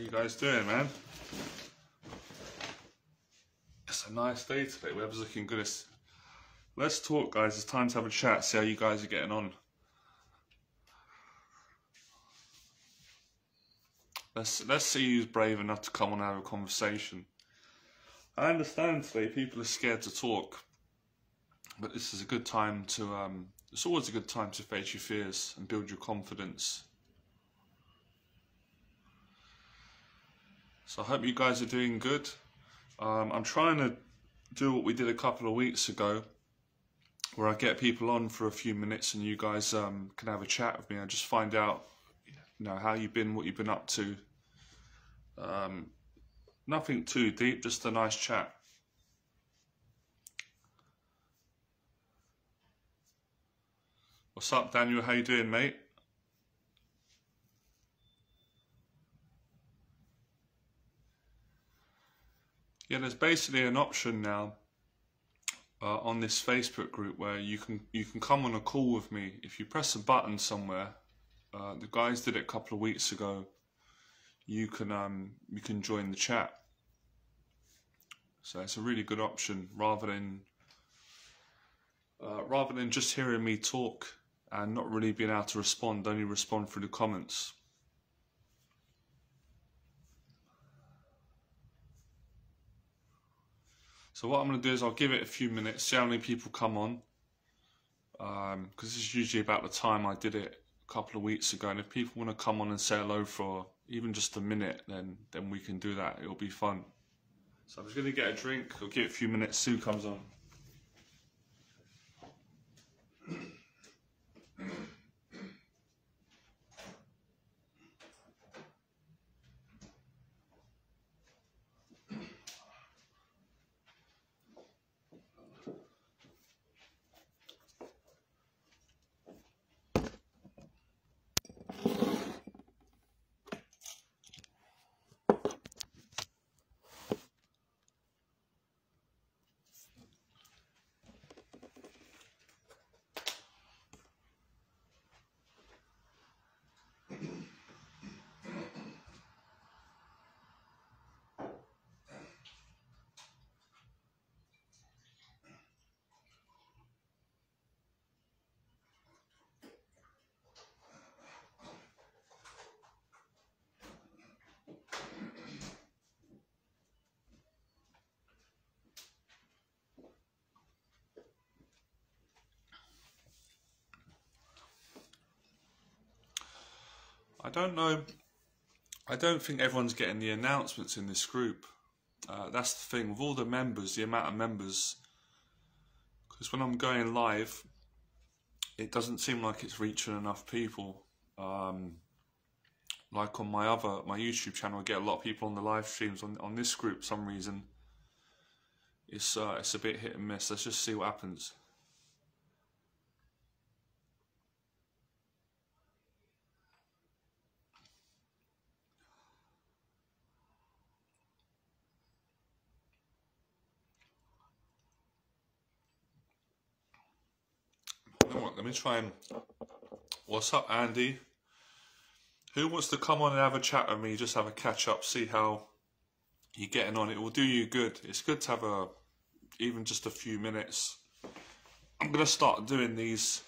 you guys doing, man? It's a nice day today. Weather's looking good. Let's talk, guys. It's time to have a chat. See how you guys are getting on. Let's see who's brave enough to come on and have a conversation. I understand today people are scared to talk, but this is a good time to. It's always a good time to face your fears and build your confidence. So I hope you guys are doing good. I'm trying to do what we did a couple of weeks ago, where I get people on for a few minutes and you guys can have a chat with me and just find out, how you've been, what you've been up to. Nothing too deep, just a nice chat. What's up, Daniel? How you doing, mate? Yeah, there's basically an option now on this Facebook group where you can come on a call with me. If you press a button somewhere, the guys did it a couple of weeks ago. You can join the chat. So it's a really good option rather than just hearing me talk and not really being able to respond. Only respond through the comments. So what I'm going to do is I'll give it a few minutes, see how many people come on, because this is usually about the time I did it a couple of weeks ago, and if people want to come on and say hello for even just a minute, then we can do that. It'll be fun. So I'm just going to get a drink, I'll give it a few minutes, see who comes on. I don't know. I don't think everyone's getting the announcements in this group. That's the thing with all the members, the amount of members. Because when I'm going live, it doesn't seem like it's reaching enough people. Like on my YouTube channel, I get a lot of people on the live streams. On this group, for some reason, it's a bit hit and miss. Let's just see what happens. Let me try and... What's up, Andy? Who wants to come on and have a chat with me? Just have a catch up, see how you're getting on. It will do you good. It's good to have even just a few minutes. I'm going to start doing these.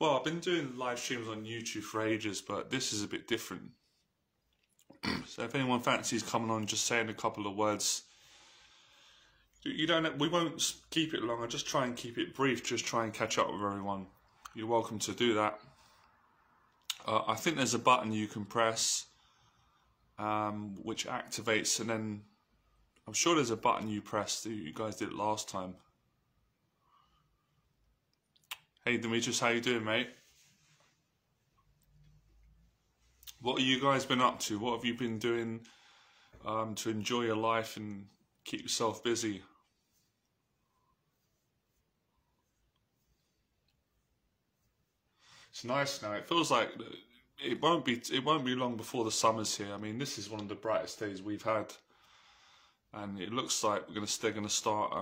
Well, I've been doing live streams on YouTube for ages, but this is a bit different. So if anyone fancies coming on, just saying a couple of words. We won't keep it long. I just try and keep it brief. Just try and catch up with everyone. You're welcome to do that. I think there's a button you can press, which activates, and then I'm sure there's a button you press. You guys did it last time. Hey Demetrius, how you doing, mate? What have you guys been up to? What have you been doing to enjoy your life and keep yourself busy? It's nice now. It feels like it won't be long before the summer's here. I mean, this is one of the brightest days we've had, and it looks like they're gonna start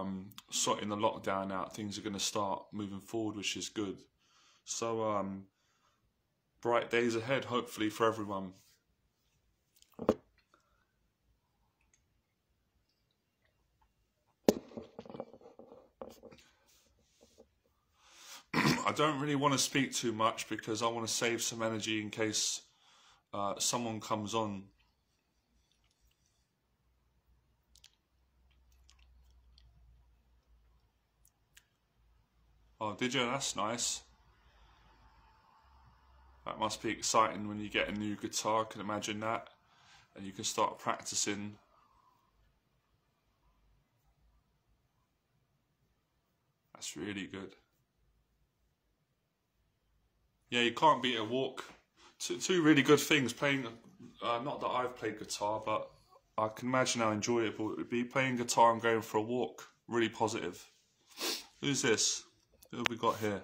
sorting the lockdown out. Things are gonna start moving forward, which is good. So bright days ahead, hopefully, for everyone. I don't really want to speak too much because I want to save some energy in case someone comes on. Oh, did you? That's nice. That must be exciting when you get a new guitar. I can imagine that. And you can start practicing. That's really good. Yeah, you can't beat a walk. Two really good things. Playing, not that I've played guitar, but I can imagine how enjoyable it would be. Playing guitar and going for a walk. Really positive. Who's this? Who have we got here?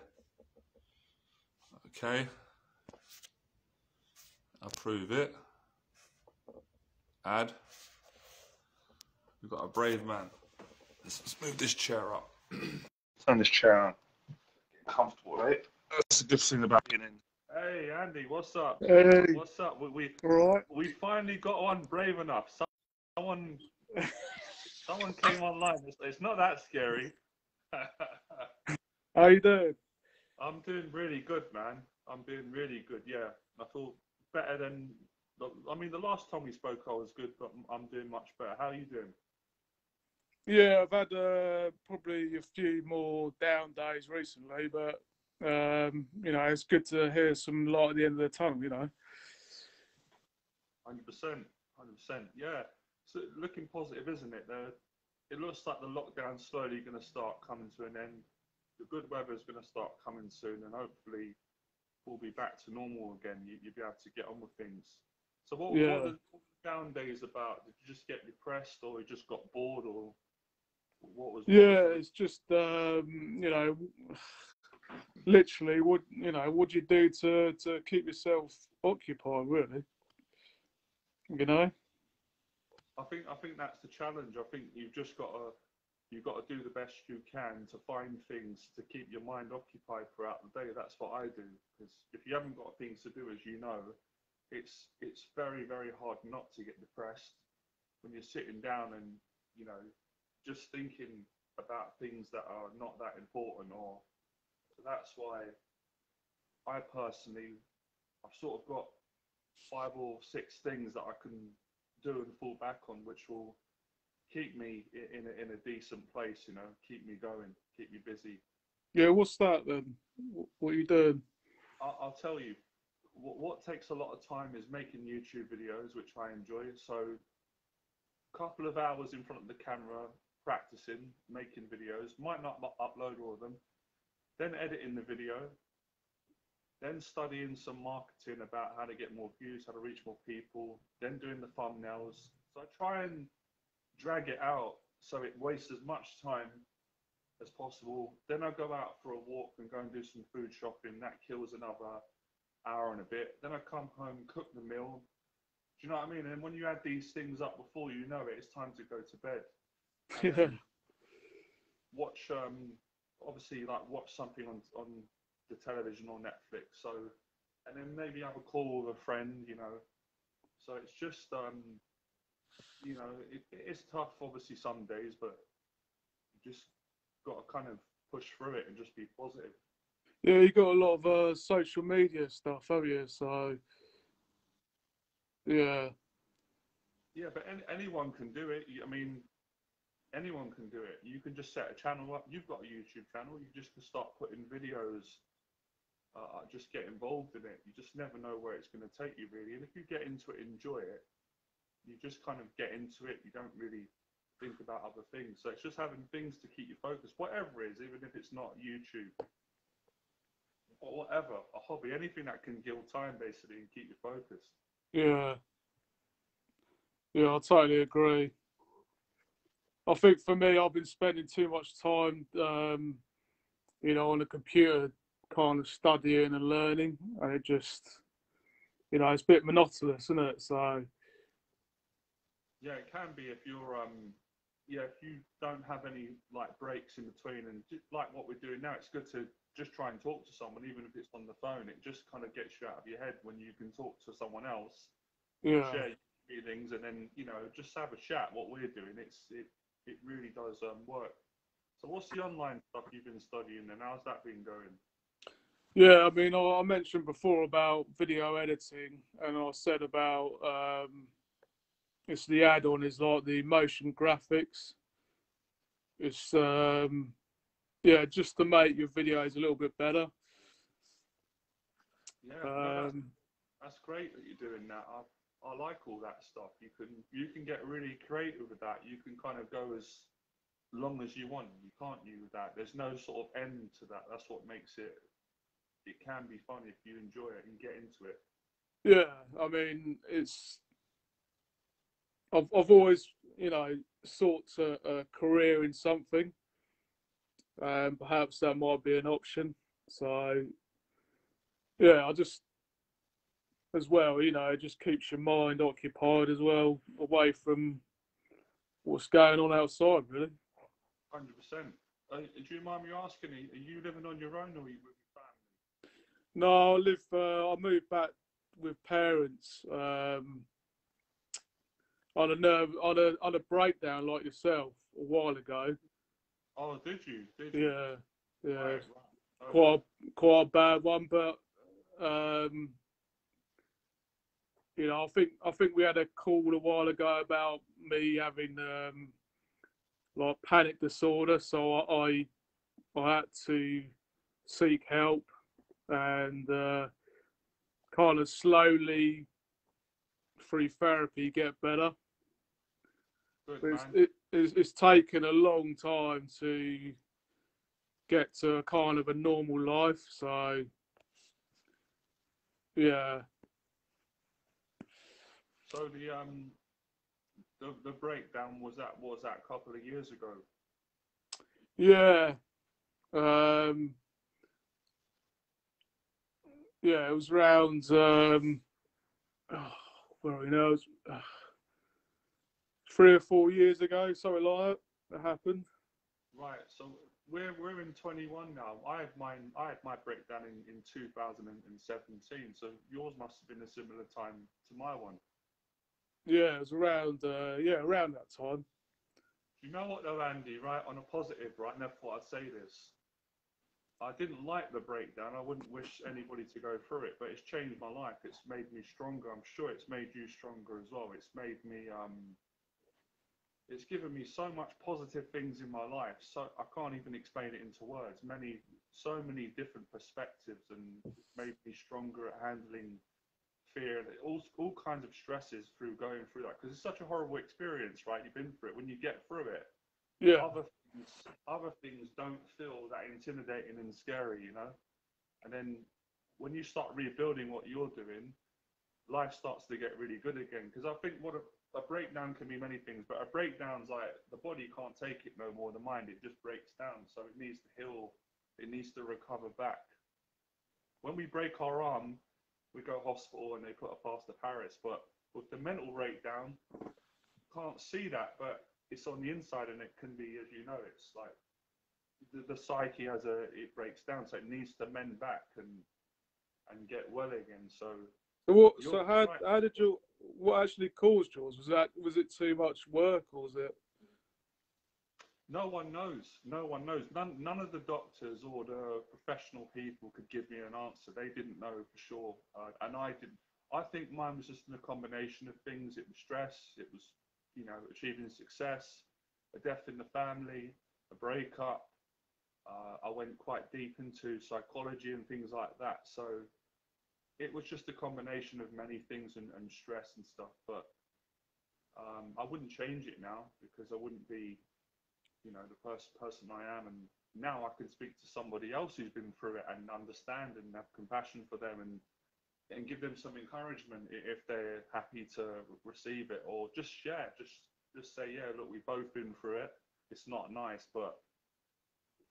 Okay. Approve it. Add. We've got a brave man. Let's move this chair up. Turn this chair on. Get comfortable, right? That's a good thing about being in. Hey, Andy, what's up? Hey. What's up? All right. We finally got one brave enough. Someone came online. It's not that scary. How you doing? I'm doing really good, man. I'm doing really good. Yeah, I feel better than. I mean, the last time we spoke, I was good, but I'm doing much better. How are you doing? Yeah, I've had probably a few more down days recently, but you know, it's good to hear some light at the end of the tunnel. You know. 100%, 100%. Yeah, so looking positive, isn't it? It looks like the lockdown's slowly going to start coming to an end. The good weather's going to start coming soon, and hopefully we'll be back to normal again. You'll be able to get on with things. So what were the down days about? Did you just get depressed, or you just got bored, or what was? It's just you know, literally, what do you do to keep yourself occupied, really? You know. I think that's the challenge. I think you've got to do the best you can to find things to keep your mind occupied throughout the day. That's what I do. Because if you haven't got things to do, as you know, it's very, very hard not to get depressed when you're sitting down and, you know, just thinking about things that are not that important. Or so that's why I personally, I've sort of got 5 or 6 things that I can do and fall back on, which will keep me in a decent place, you know, keep me going, keep me busy. Yeah, what's that then? What are you doing? I'll tell you, what takes a lot of time is making YouTube videos, which I enjoy. So a couple of hours in front of the camera, practicing, making videos, might not upload all of them, then editing the video, then studying some marketing about how to get more views, how to reach more people, then doing the thumbnails. So I try and drag it out so it wastes as much time as possible. Then I go out for a walk and go and do some food shopping. That kills another hour and a bit. Then I come home, cook the meal. Do you know what I mean? And when you add these things up before you know it, it's time to go to bed. And Yeah. watch, obviously, like watch something on the television or Netflix. So, and then maybe have a call with a friend, you know. So it's just, you know, it's tough, obviously, some days, but you just got to kind of push through it and just be positive. Yeah, you got a lot of social media stuff, have you? So, yeah. Yeah, but anyone can do it. I mean, anyone can do it. You can just set a channel up. You've got a YouTube channel. You just can start putting videos. Just get involved in it. You just never know where it's going to take you, really. And if you get into it, enjoy it. You just kind of get into it. You don't really think about other things. So it's just having things to keep you focused, whatever it is, even if it's not YouTube or whatever, a hobby, anything that can kill time basically and keep you focused. Yeah. Yeah, I totally agree. I think for me, I've been spending too much time, you know, on the computer, kind of studying and learning, and it just, you know, it's a bit monotonous, isn't it? So, Yeah, it can be if you're yeah, if you don't have any like breaks in between, and just like what we're doing now, it's good to just try and talk to someone, even if it's on the phone. It just kind of gets you out of your head when you can talk to someone else, yeah. share your feelings, and then, you know, just have a chat. What we're doing, it really does work. So what's the online stuff you've been studying, and how's that been going? Yeah, I mean, I mentioned before about video editing, and I said about it's the add-on is like the motion graphics. It's yeah, just to make your videos a little bit better. Yeah, no, Um, that's great that you're doing that. I like all that stuff. You can get really creative with that. You can kind of go as long as you want. You can't you with that. There's no sort of end to that. That's what makes it. It can be fun if you enjoy it and get into it. yeah, I mean, it's I've always sought a career in something, and perhaps that might be an option. So yeah, I just as well, it just keeps your mind occupied as well, away from what's going on outside, really. 100%. Do you mind me asking? Are you living on your own or are you with your family? No, I live. I moved back with parents on a breakdown like yourself a while ago. Oh, did you? Did you? Yeah, yeah, Right, right. quite quite a bad one, but um, I think we had a call a while ago about me having like panic disorder, so I had to seek help and kind of slowly through therapy get better. Good, But man. it's taken a long time to get to a kind of a normal life. So yeah, So the breakdown was that a couple of years ago. yeah, um, yeah. It was around oh, well, 3 or 4 years ago, something like that. That happened. Right. So we're in 21 now. I had my breakdown in 2017. So yours must have been a similar time to my one. Yeah, it was around around that time. Do you know what though, Andy? Right, on a positive, right? Never thought I'd say this. I didn't like the breakdown. I wouldn't wish anybody to go through it, but it's changed my life. It's made me stronger. I'm sure it's made you stronger as well. It's given me so much positive things in my life. So I can't even explain it into words. So many different perspectives, and made me stronger at handling fear and all kinds of stresses through going through that. Because it's such a horrible experience, right? You've been through it. When you get through it, Yeah, other other things don't feel that intimidating and scary, you know. And then when you start rebuilding what you're doing, life starts to get really good again. Because I think a breakdown can be many things, but a breakdown's like the body can't take it no more. The mind, it just breaks down. So it needs to heal. It needs to recover back. When we break our arm, we go to hospital and they put a plaster Paris. But with the mental breakdown, can't see that, but it's on the inside, and it can be, as you know, it's like the psyche it breaks down, so it needs to mend back and get well again. So So what? you're So how right. how did you? What actually caused yours? Was it too much work, or was it? No one knows. No one knows. None of the doctors or the professional people could give me an answer. They didn't know for sure, and I didn't. I think mine was just a combination of things. It was stress. It was, achieving success, a death in the family, a breakup. I went quite deep into psychology and things like that. So it was just a combination of many things and stress and stuff. But I wouldn't change it now because I wouldn't be, the person I am. And now I can speak to somebody else who's been through it and understand and have compassion for them and give them some encouragement if they're happy to receive it, or just share, just say, yeah, look, we've both been through it. It's not nice, but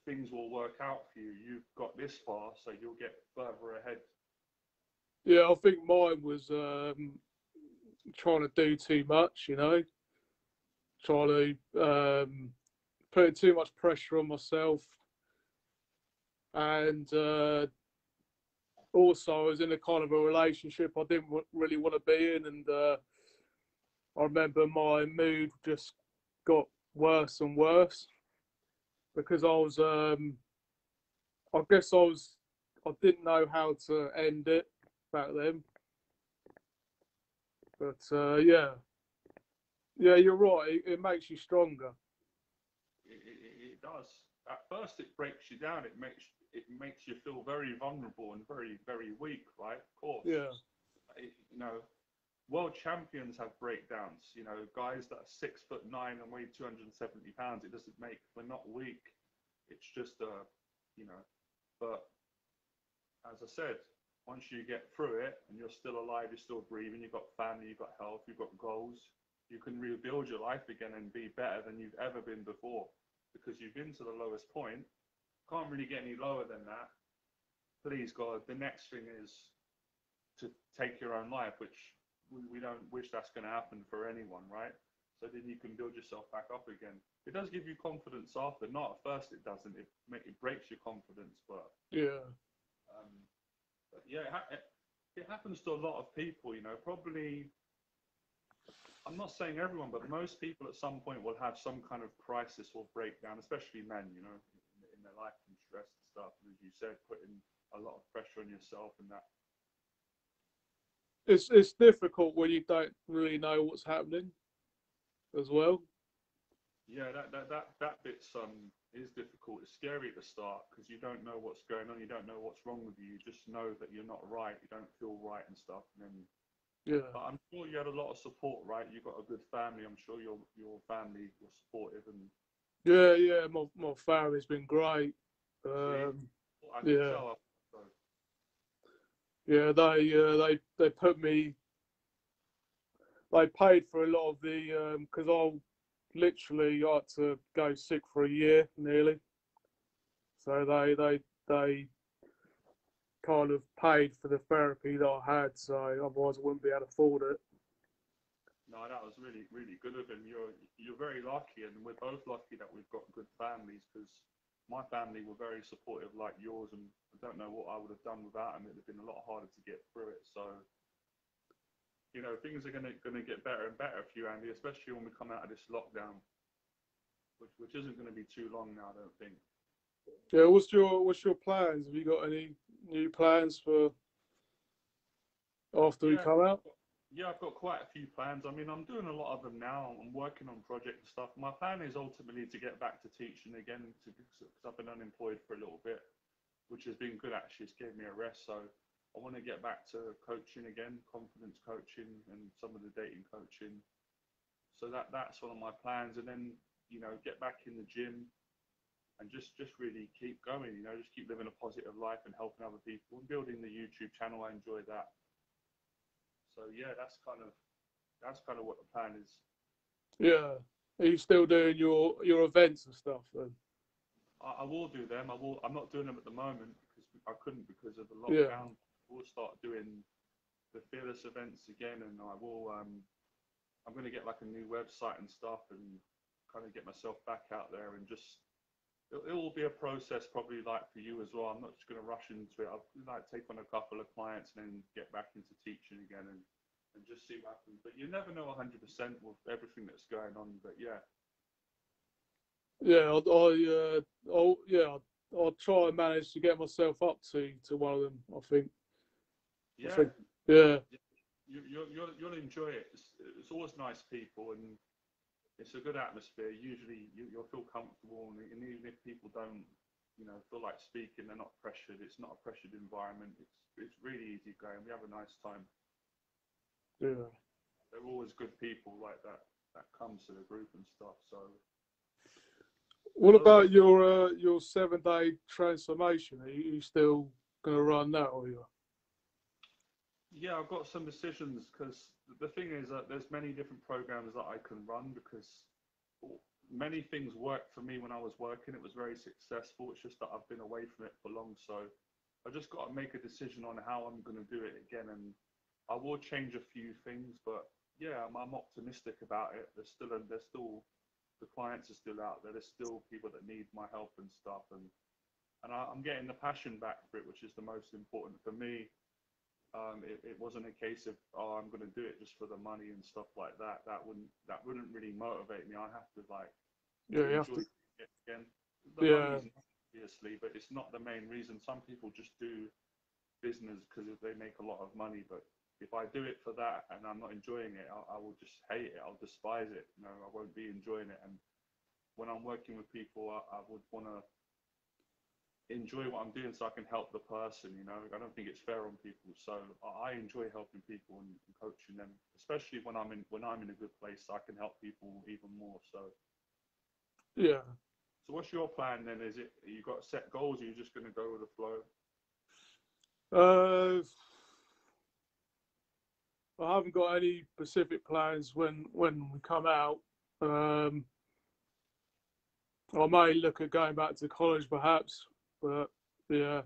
things will work out for you. You've got this far, so you'll get further ahead. Yeah, I think mine was trying to do too much. Trying to putting too much pressure on myself, and also I was in a kind of a relationship I didn't really want to be in, and I remember my mood just got worse and worse because I guess I was I didn't know how to end it back then. But yeah, you're right. It makes you stronger. It does. At first, it breaks you down. It makes you feel very vulnerable and very very weak, right? Of course. Yeah, You know, world champions have breakdowns. You know, guys that are 6'9" and weigh 270 pounds. It doesn't make we're not weak. It's just you know. But as I said, once you get through it and you're still alive, you're still breathing, you've got family, you've got health, you've got goals, you can rebuild your life again and be better than you've ever been before, because you've been to the lowest point. Can't really get any lower than that. Please God, the next thing is to take your own life, which we don't wish that's going to happen for anyone, right? So then you can build yourself back up again. It does give you confidence after. Not at first, it doesn't. It breaks your confidence, but yeah, um, yeah, it happens to a lot of people. You know, probably. I'm not saying everyone, but most people at some point will have some kind of crisis or breakdown, especially men. You know, in their life and stress and stuff. And as you said, putting a lot of pressure on yourself and that. it's difficult when you don't really know what's happening as well. Yeah, that bit's is difficult. It's scary at the start because you don't know what's going on. You don't know what's wrong with you. You just know that you're not right. You don't feel right and stuff. And then, Yeah, but I'm sure you had a lot of support, right? You've got a good family. I'm sure your family was supportive and yeah. My family's been great. see, Um, I can yeah, tell. So, yeah. They put me. They paid for a lot of the because I had to go sick for a year nearly. So they kind of paid for the therapy that I had. So otherwise I wouldn't be able to afford it. no, that was really really good of him. You're very lucky, and we're both lucky that we've got good families because my family were very supportive like yours, and I don't know what I would have done without them. It'd have been a lot harder to get through it. So you know, things are gonna get better and better for you, Andy, especially when we come out of this lockdown, which isn't going to be too long now, I don't think. Yeah, what's your plans? Have you got any new plans for after we Yeah, come out? yeah, I've got quite a few plans. I mean, I'm doing a lot of them now. I'm working on project stuff. My plan is ultimately to get back to teaching again, because I've been unemployed for a little bit, which has been good actually. It's gave me a rest. So I want to get back to coaching again, confidence coaching, and some of the dating coaching. So that's one of my plans, and then get back in the gym and just really keep going. Just keep living a positive life and helping other people and building the YouTube channel. I enjoy that. So yeah, that's kind of what the plan is. Yeah. Are you still doing your events and stuff then? I will do them. I will. I'm not doing them at the moment because I couldn't because of the Yeah. lockdown. We'll start doing the fearless events again, and I will. I'm going to get like a new website and stuff, and kind of get myself back out there, and just it will be a process, probably like for you as well. I'm not just going to rush into it. I'll like take on a couple of clients and then get back into teaching again, and just see what happens. But you never know 100% with everything that's going on. But yeah, Yeah, I'll try and manage to get myself up to one of them. I yeah, think, yeah, you'll enjoy it. It's always nice people, and it's a good atmosphere. Usually you'll feel comfortable, and even if people don't, feel like speaking, they're not pressured. It's not a pressured environment. It's really easy going. We have a nice time. yeah. They're always good people like that comes to the group and stuff. So What those are about your 7 day transformation? Are you still gonna run that, or you? yeah, I've got some decisions because the thing is that there's many different programs that I can run because many things worked for me when I was working. It was very successful. It's just that I've been away from it for long. So I just got to make a decision on how I'm going to do it again. And I will change a few things, but yeah, I'm optimistic about it. There's still the clients are still out there. There's still people that need my help and stuff. And I'm getting the passion back for it, which is the most important for me. It wasn't a case of, oh, I'm going to do it just for the money and stuff like that. That wouldn't really motivate me. I have to like Yeah, you have enjoy to. it again. The Yeah, money's nice, obviously, but it's not the main reason. Some people just do business because they make a lot of money, but if I do it for that and I'm not enjoying it, I will just hate it. I'll despise it. You know, I won't be enjoying it. And when I'm working with people, I would want to enjoy what I'm doing so I can help the person. You know, I don't think it's fair on people. So I enjoy helping people and coaching them, especially when I'm in a good place. So I can help people even more. So Yeah. so what's your plan then? Is it you got set goals, or you're just going to go with the flow? I haven't got any specific plans when we come out. I may look at going back to college perhaps, but yeah.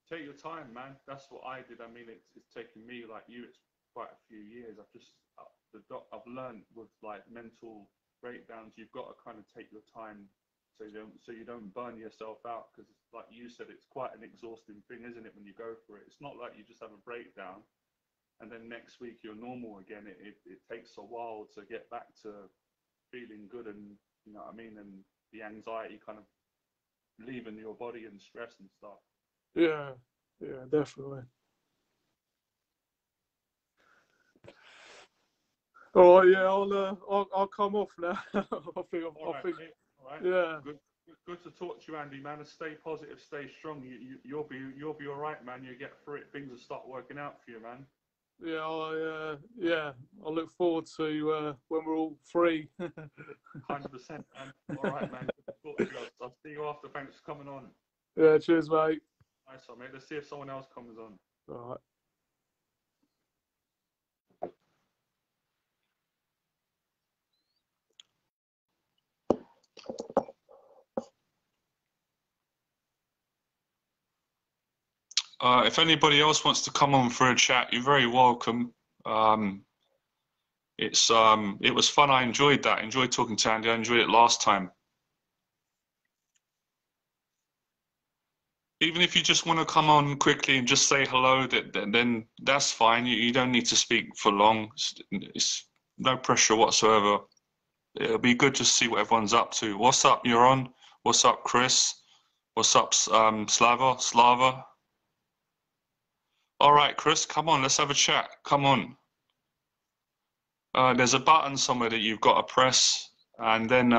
Take your time, man. That's what I did. I mean, it's taken me like you. It's quite a few years. I've learned with like mental breakdowns. You've got to kind of take your time so you don't burn yourself out, because like you said, it's quite an exhausting thing, isn't it? When you go for it, it's not like you just have a breakdown and then next week you're normal again. It takes a while to get back to feeling good, and you know what I mean, and the anxiety kind of leaving your body and stress and stuff. Yeah, yeah, definitely. All right, yeah, I'll come off now. I think, All right, think, mate. All right. yeah. Good to talk to you, Andy, man. And stay positive, stay strong. You'll be all right, man. You get through it. Things will start working out for you, man. Yeah, I look forward to when we're all free. 100%, man. All right, man. Good to talk to you. I'll see you after. Thanks for coming on. Yeah, cheers, mate. Nice one, mate. Let's see if someone else comes on. All right. If anybody else wants to come on for a chat, you're very welcome. It was fun. I enjoyed that. I enjoyed talking to Andy. I enjoyed it last time. Even if you just want to come on quickly and just say hello, then that's fine. You don't need to speak for long. It's no pressure whatsoever. It'll be good to see what everyone's up to. What's up, you're on? What's up, Chris? What's up, Slava? All right, Chris, come on, let's have a chat. Come on. There's a button somewhere that you've got to press, and then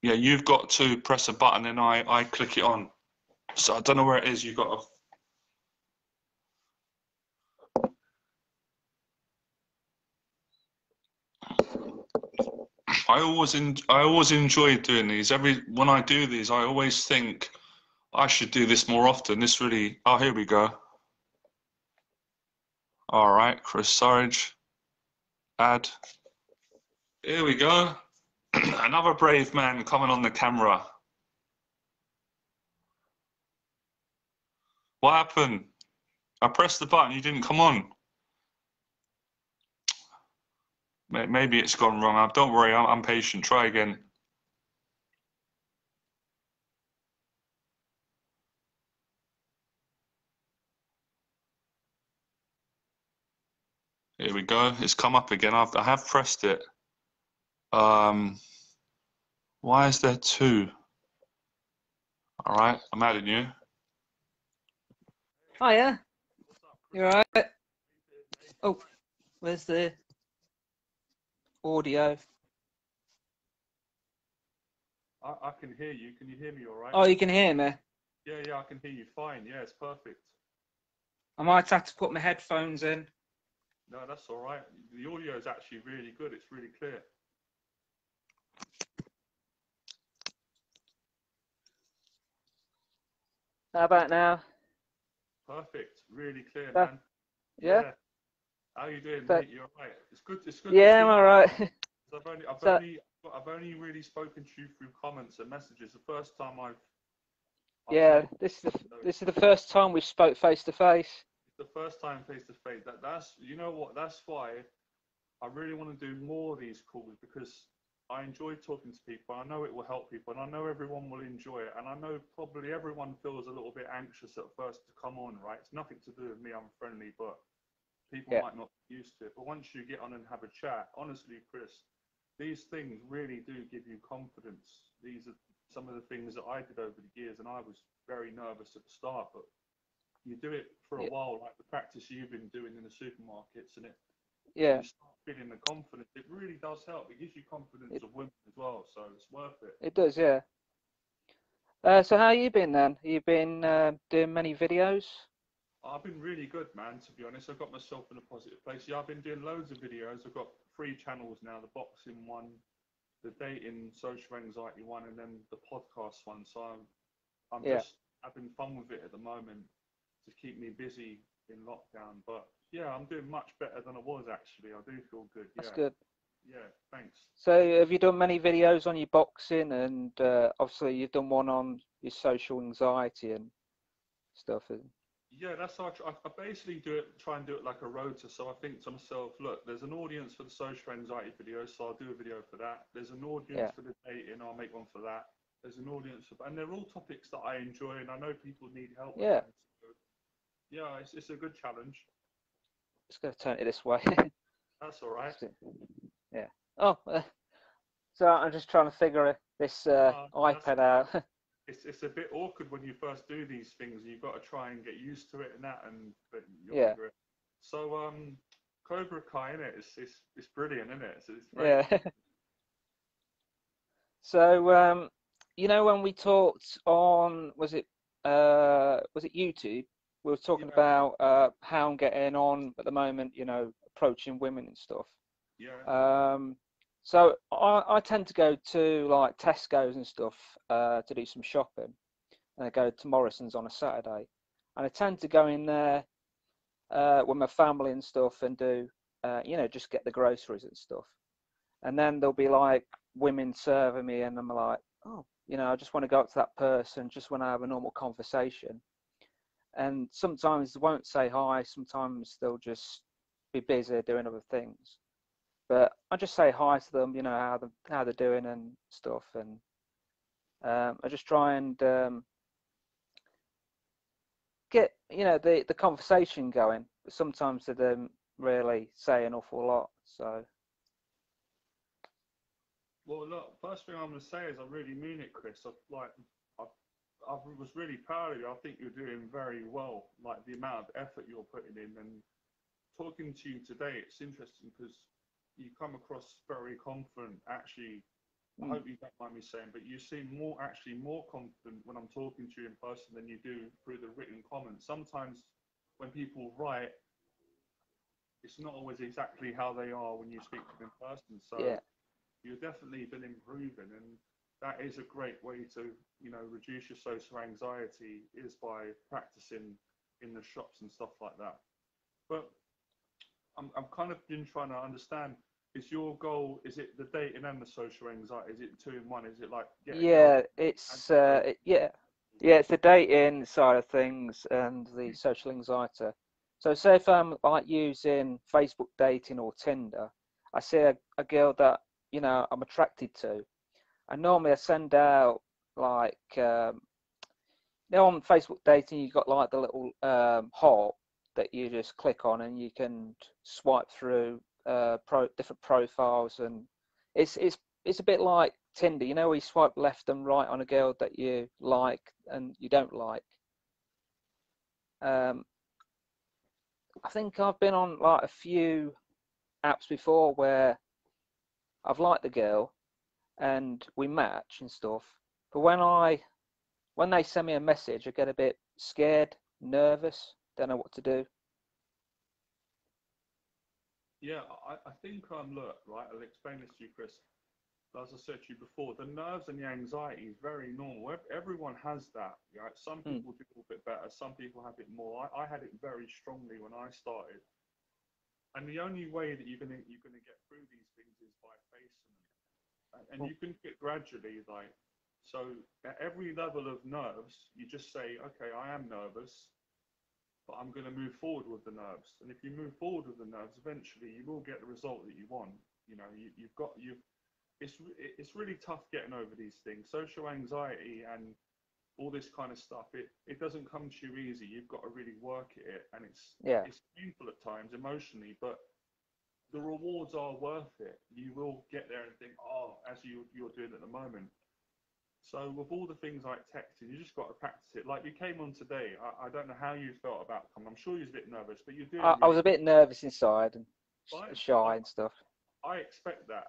yeah, you've got to press a button, and I click it on. So I don't know where it is. You've got to. I always enjoy doing these. When I do these, I always think I should do this more often. This really. Oh, here we go. All right, Chris Surridge. Add. Here we go. Another brave man coming on the camera. What happened? I pressed the button. You didn't come on. Maybe it's gone wrong. Don't worry. I'm patient. Try again. Here we go. It's come up again. I have pressed it. Why is there two? All right, I'm adding you. Hiya. You all right? Oh, where's the audio? I can hear you. Can you hear me all right? Oh, you can hear me? Yeah, I can hear you fine. Yeah, it's perfect. I might have to put my headphones in. No, that's all right. The audio is actually really good. It's really clear. How about now? Perfect. Really clear, That, man. yeah? How you doing, That, mate? You're all right. It's good. yeah, I'm all right. I've only really spoken to you through comments and messages. The first time Yeah, this is the first time we spoke face to face. It's the first time face to face. That's you know what? That's why I really want to do more of these calls, because I enjoy talking to people. I know it will help people, and I know everyone will enjoy it. And I know probably everyone feels a little bit anxious at first to come on, right? It's nothing to do with me. I'm friendly, but people might not be used to it. But once you get on and have a chat, honestly, Chris, these things really do give you confidence. some of the things that I did over the years, and I was very nervous at the start, but you do it for a while, like the practice you've been doing in the supermarkets, and you start feeling the confidence. It really does help. It gives you confidence of women as well, so it's worth it. It does, yeah. So how you been then? You been doing many videos? I've been really good, man, to be honest. I've got myself in a positive place. Yeah, I've been doing loads of videos. I've got 3 channels now, the boxing one, the dating, social anxiety one, and then the podcast one. So I'm just having fun with it at the moment to keep me busy in lockdown. But yeah, I'm doing much better than I was actually. I do feel good. That's good. Yeah, thanks. So have you done many videos on your boxing, and obviously you've done one on your social anxiety and stuff? Yeah, that's how I basically try and do it like a rota. So I think to myself, look, there's an audience for the social anxiety videos, so I'll do a video for that. There's an audience for the dating, I'll make one for that. There's an audience for, and they're all topics that I enjoy, and I know people need help with them. So, yeah, it's a good challenge. Just going to turn it this way. That's all right. Yeah. Oh, so I'm just trying to figure this iPad out. It's a bit awkward when you first do these things. You've got to try and get used to it and that, but you'll figure it. So Cobra Kai, innit? It's brilliant, isn't it? It's great. Yeah. So you know, when we talked on, was it YouTube? We were talking about how I'm getting on at the moment, you know, approaching women and stuff. Yeah. So I tend to go to like Tesco's and stuff to do some shopping, and I go to Morrison's on a Saturday, and I tend to go in there with my family and stuff and do, you know, just get the groceries and stuff, and then there'll be like women serving me, and I'm like, oh, you know, I just want to go up to that person, just want to have a normal conversation, and sometimes they won't say hi, sometimes they'll just be busy doing other things. But I just say hi to them, you know, how they're doing and stuff, and I just try and get, you know, the conversation going. But sometimes they don't really say an awful lot. So. Well, look, first thing I'm going to say is I really mean it, Chris. I was really proud of you. I think you're doing very well. Like the amount of effort you're putting in, and talking to you today, it's interesting because you come across very confident. Actually, I hope you don't mind me saying, but you seem more confident when I'm talking to you in person than you do through the written comments. Sometimes when people write, it's not always exactly how they are when you speak to them in person. So you've definitely been improving, and that is a great way to, you know, reduce your social anxiety, is by practicing in the shops and stuff like that. But I'm kind of been trying to understand, is your goal, is it the dating and the social anxiety? Is it 2 in 1? Is it like it's it's the dating side of things and the social anxiety. So say if I'm like using Facebook dating or Tinder, I see a girl that, you know, I'm attracted to, and normally I send out like you know, on Facebook dating you've got like the little heart that you just click on, and you can swipe through different profiles, and it's a bit like Tinder, you know, where you swipe left and right on a girl that you like and you don't like. I think I've been on like a few apps before where I've liked the girl and we match and stuff, but when they send me a message, I get a bit scared, nervous, don't know what to do. Yeah, I think look, right, I'll explain this to you, Chris. As I said to you before, the nerves and the anxiety is very normal. Everyone has that, right? Some people do a bit better, some people have it more. I had it very strongly when I started. And the only way that you're gonna get through these things is by facing them. And you can get gradually, like, so at every level of nerves, you just say, okay, I am nervous, but I'm going to move forward with the nerves. And if you move forward with the nerves, eventually you will get the result that you want. You know, it's really tough getting over these things. Social anxiety and all this kind of stuff, it doesn't come to you easy. You've got to really work at it, and it's painful at times emotionally, but the rewards are worth it. You will get there and think, oh, as you're doing at the moment. So with all the things like texting, you just got to practice it. Like you came on today, I don't know how you felt about coming. I'm sure you was a bit nervous, but you're doing I was really a bit nervous inside and fine. shy and stuff. I expect that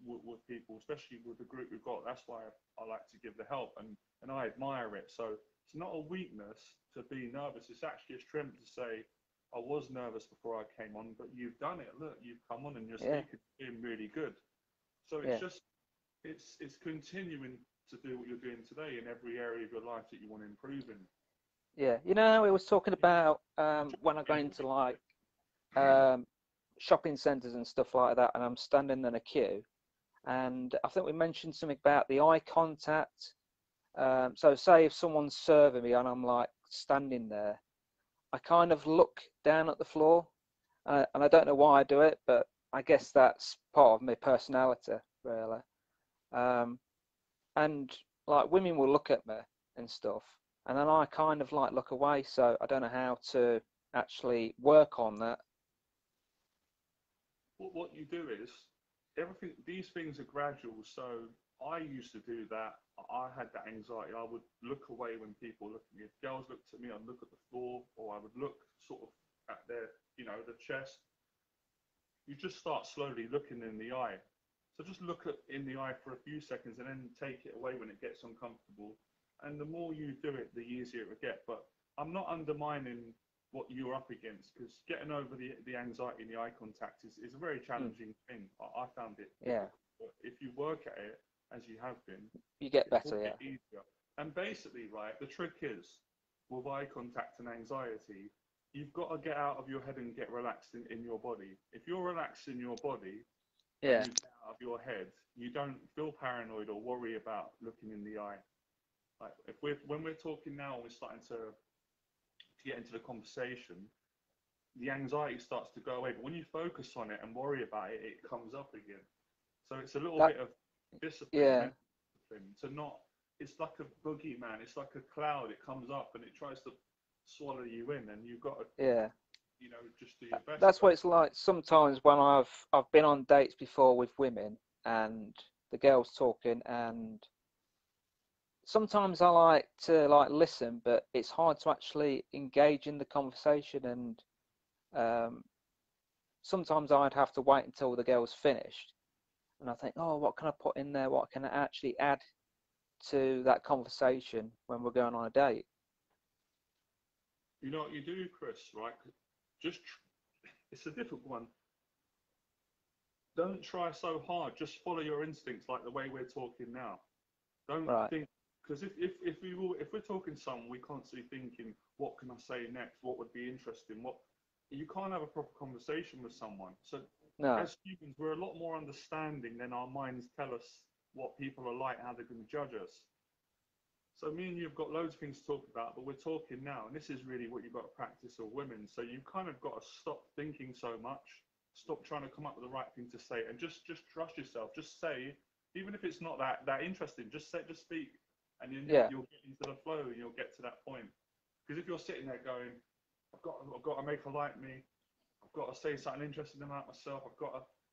with people, especially with the group we've got. That's why I like to give the help, and I admire it. So it's not a weakness to be nervous. It's actually a strength to say, I was nervous before I came on, but you've done it. Look, you've come on and you're speaking doing really good. So it's just it's continuing to do what you're doing today in every area of your life that you want to improve in. Yeah, you know, we was talking about when I go into like shopping centres and stuff like that, and I'm standing in a queue, and I think we mentioned something about the eye contact. So say if someone's serving me and I'm like standing there, I kind of look down at the floor, and I don't know why I do it, but I guess that's part of my personality, really. And like women will look at me and stuff, and then I kind of like look away. So I don't know how to actually work on that. What you do is everything. These things are gradual. So I used to do that. I had that anxiety. I would look away when people look at me. If girls looked at me, I'd look at the floor, or I would look sort of at their, the chest. You just start slowly looking in the eye. So just look in the eye for a few seconds and then take it away when it gets uncomfortable. And the more you do it, the easier it will get. But I'm not undermining what you're up against, because getting over the anxiety and the eye contact is a very challenging thing. I found it. Yeah. But if you work at it, as you have been, You get it will better, get easier. And basically, right, the trick is with eye contact and anxiety, you've got to get out of your head and get relaxed in your body. If you're relaxed in your body, yeah. and you get out of your head, you don't feel paranoid or worry about looking in the eye. Like when we're talking now, we're starting to get into the conversation, the anxiety starts to go away. But when you focus on it and worry about it, it comes up again. So it's a little bit of discipline, mental discipline, to not. It's like a boogeyman. It's like a cloud. It comes up and it tries to swallow you in, and you've got to, just do your best. That's what it's like sometimes when I've been on dates before with women and the girls talking, and sometimes I like to listen, but it's hard to actually engage in the conversation, and sometimes I'd have to wait until the girl's finished, and I think, oh, what can I put in there? What can I actually add to that conversation when we're going on a date? You know what you do, Chris, right? It's a difficult one. Don't try so hard. Just follow your instincts, like the way we're talking now. Don't think, because if we're talking to someone, we constantly thinking, what can I say next? What would be interesting? You can't have a proper conversation with someone. So as humans, we're a lot more understanding than our minds tell us what people are like, how they're going to judge us. So me and you've got loads of things to talk about, but we're talking now, and this is really what you've got to practice with women. So you've kind of got to stop thinking so much, stop trying to come up with the right thing to say, and just trust yourself. Just say, even if it's not that interesting, just speak, and then you'll get into the flow, and you'll get to that point. Because if you're sitting there going, I've got to make her like me, I've got to say something interesting about myself,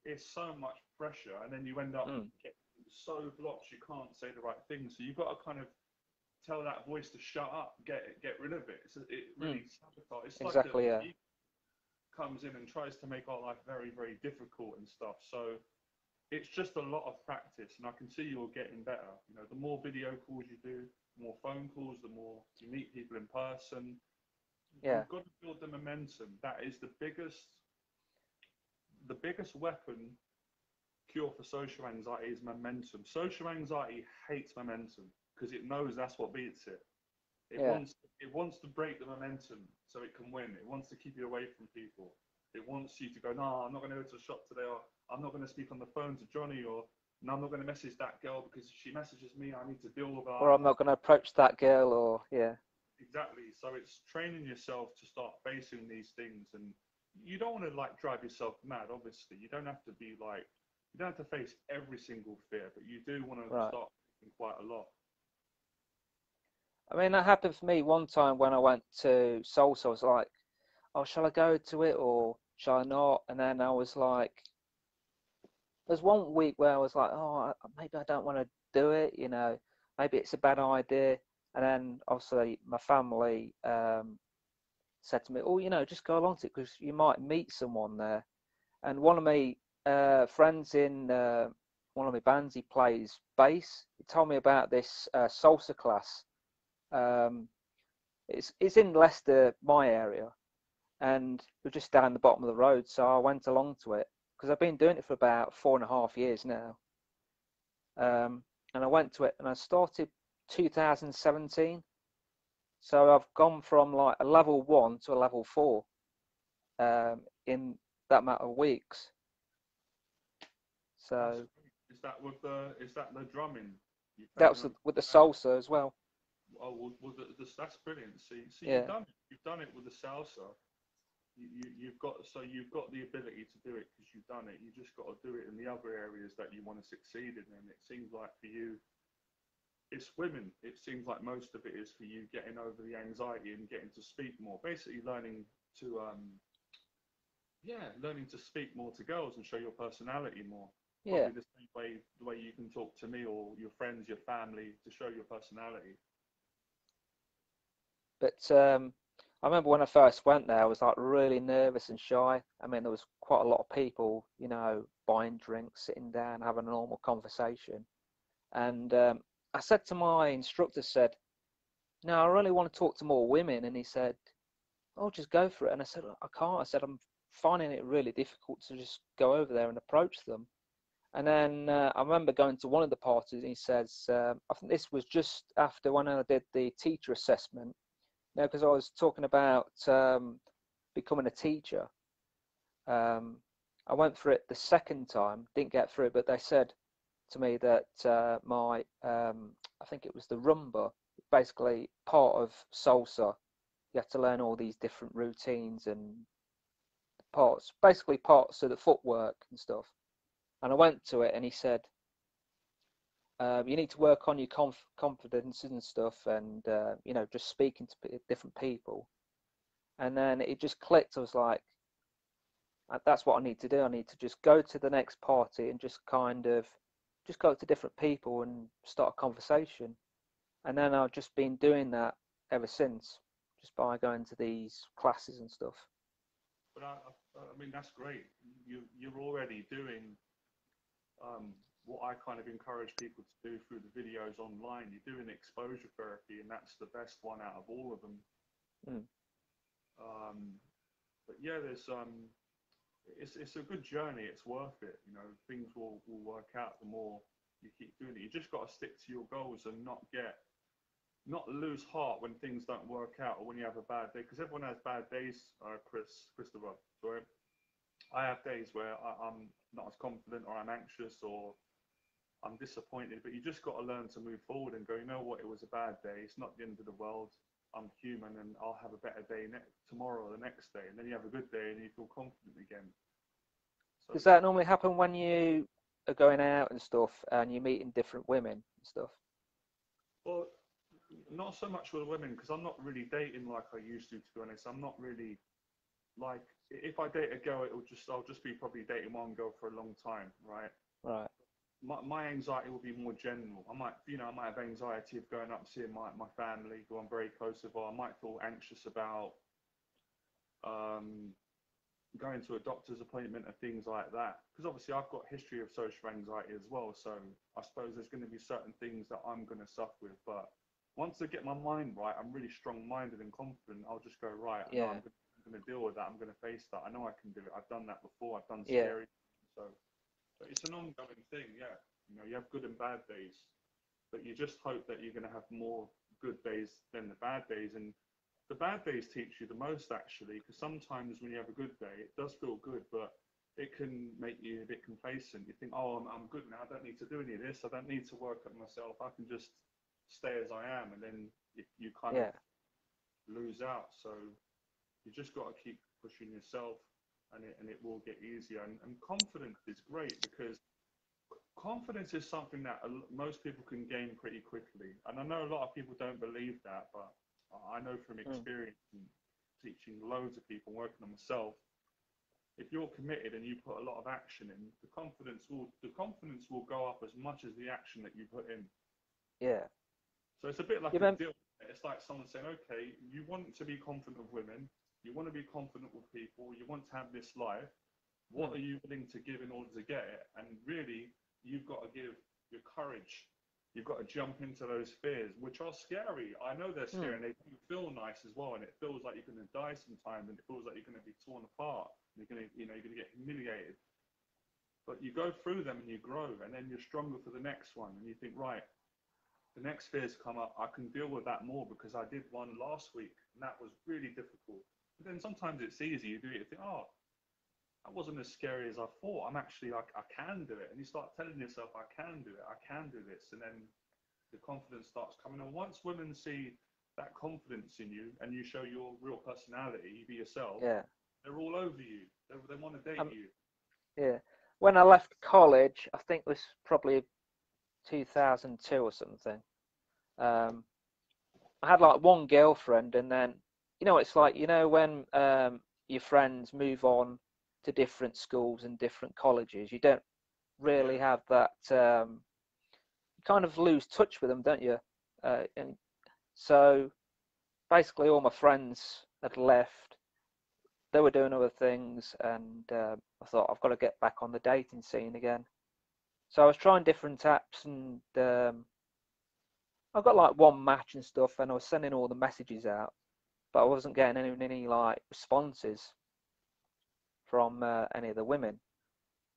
it's so much pressure, and then you end up getting so blocked you can't say the right thing. So you've got to kind of tell that voice to shut up, get rid of it. It really sabotages. It's exactly, like the ego comes in and tries to make our life very, very difficult and stuff. So it's just a lot of practice, and I can see you're getting better. The more video calls you do, the more phone calls, the more you meet people in person. You've got to build the momentum. That is the biggest weapon cure for social anxiety is momentum. Social anxiety hates momentum because it knows that's what beats it. It wants to break the momentum so it can win. It wants to keep you away from people. It wants you to go, no, I'm not going to go to the shop today, or I'm not going to speak on the phone to Johnny, or no, I'm not going to message that girl because if she messages me, I need to deal with her. Or I'm not going to approach that girl, or Exactly. So it's training yourself to start facing these things, and you don't want to drive yourself mad. Obviously, you don't have to face every single fear, but you do want to start thinking quite a lot. I mean, that happened for me one time when I went to Salsa. I was like, oh, shall I go to it or shall I not? And then I was like, there's one week where I was like, oh, maybe I don't want to do it, maybe it's a bad idea. And then obviously my family said to me, oh, just go along to it because you might meet someone there. And one of my friends in one of my bands, he plays bass. He told me about this salsa class. It's in Leicester, my area, and we're just down the bottom of the road. So I went along to it because I've been doing it for about 4.5 years now. And I went to it, and I started 2017. So I've gone from like a level 1 to a level 4 in that amount of weeks. So is that the drumming? That was with the salsa as well. Oh, well, that's brilliant. See, Yeah. you've done it with the salsa. You've got the ability to do it because you've done it. You just got to do it in the other areas that you want to succeed in. And it seems like for you, it's women. It seems like most of it is for you getting over the anxiety and getting to speak more. Basically, learning to speak more to girls and show your personality more. Yeah. Probably the way you can talk to me or your friends, your family, to show your personality. But I remember when I first went there, I was like really nervous and shy. I mean, there was quite a lot of people, buying drinks, sitting down, having a normal conversation. And I said to my instructor, no, I really want to talk to more women. And he said, oh, just go for it. And I said, I can't. I said, I'm finding it really difficult to just go over there and approach them. And then I remember going to one of the parties, and he says, I think this was just after when I did the teacher assessment, because I was talking about becoming a teacher. I went for it the second time, didn't get through, but they said to me that I think it was the rumba, basically part of salsa. You have to learn all these different routines and basically parts of the footwork and stuff. And I went to it, and he said, you need to work on your confidence and stuff, and just speaking to different people. And then it just clicked. I was like, that's what I need to do. I need to just go to the next party and just kind of just go to different people and start a conversation. And then I've just been doing that ever since, just by going to these classes and stuff. But I mean, that's great. You're already doing what I kind of encourage people to do through the videos online. You're doing exposure therapy, and that's the best one out of all of them. But yeah, it's a good journey. It's worth it. Things will work out the more you keep doing it. You just got to stick to your goals and not lose heart when things don't work out or when you have a bad day. Because everyone has bad days, Christopher. Sorry. I have days where I'm not as confident, or I'm anxious, or I'm disappointed. But you just got to learn to move forward and go, you know what, it was a bad day. It's not the end of the world. I'm human, and I'll have a better day tomorrow or the next day. And then you have a good day and you feel confident again. So, does that normally happen when you are going out and stuff and you're meeting different women and stuff? Well, not so much with women, because I'm not really dating like I used to be honest. I'm not really like, if I date a girl, I'll just be probably dating one girl for a long time, right? Right. My anxiety will be more general. I might have anxiety of going up seeing my family who I'm very close with, or I might feel anxious about going to a doctor's appointment and things like that. Because obviously I've got a history of social anxiety as well, so I suppose there's going to be certain things that I'm going to suffer with. But once I get my mind right, I'm really strong-minded and confident. I'll just go, right, I know I'm going to deal with that. I'm going to face that. I know I can do it. I've done that before. I've done scary things. So, but it's an ongoing thing, yeah. You have good and bad days, but you just hope that you're going to have more good days than the bad days. And the bad days teach you the most, actually, because sometimes when you have a good day, it does feel good, but it can make you a bit complacent. You think, oh, I'm good now. I don't need to do any of this. I don't need to work on myself. I can just stay as I am. And then you kind of lose out. So you just got to keep pushing yourself, and it will get easier. And confidence is great, because confidence is something that most people can gain pretty quickly. And I know a lot of people don't believe that, but I know from experience and teaching loads of people, working on myself, if you're committed and you put a lot of action in, the confidence will go up as much as the action that you put in. Yeah. So it's a bit like You a remember? deal. It's like someone saying, okay, you want to be confident with women, you want to be confident with people, you want to have this life. What are you willing to give in order to get it? And really, you've got to give your courage. You've got to jump into those fears, which are scary. I know they're scary, and they do feel nice as well. And it feels like you're going to die sometimes, and it feels like you're going to be torn apart. You're going to, you're going to get humiliated. But you go through them and you grow, and then you're stronger for the next one. And you think, right, the next fears come up. I can deal with that more because I did one last week, and that was really difficult. But then sometimes it's easy. You do it, you think, oh, that wasn't as scary as I thought. I'm actually, I can do it. And you start telling yourself, I can do it. I can do this. And then the confidence starts coming. And once women see that confidence in you and you show your real personality, you be yourself, Yeah. they're all over you. They want to date you. Yeah. When I left college, I think it was probably 2002 or something. I had like one girlfriend, and then it's like when your friends move on to different schools and different colleges, you don't really have that. You kind of lose touch with them, don't you? And so basically, all my friends had left. They were doing other things, and I thought I've got to get back on the dating scene again. So I was trying different apps, and I got like one match and stuff, and I was sending all the messages out, but I wasn't getting any like responses from any of the women.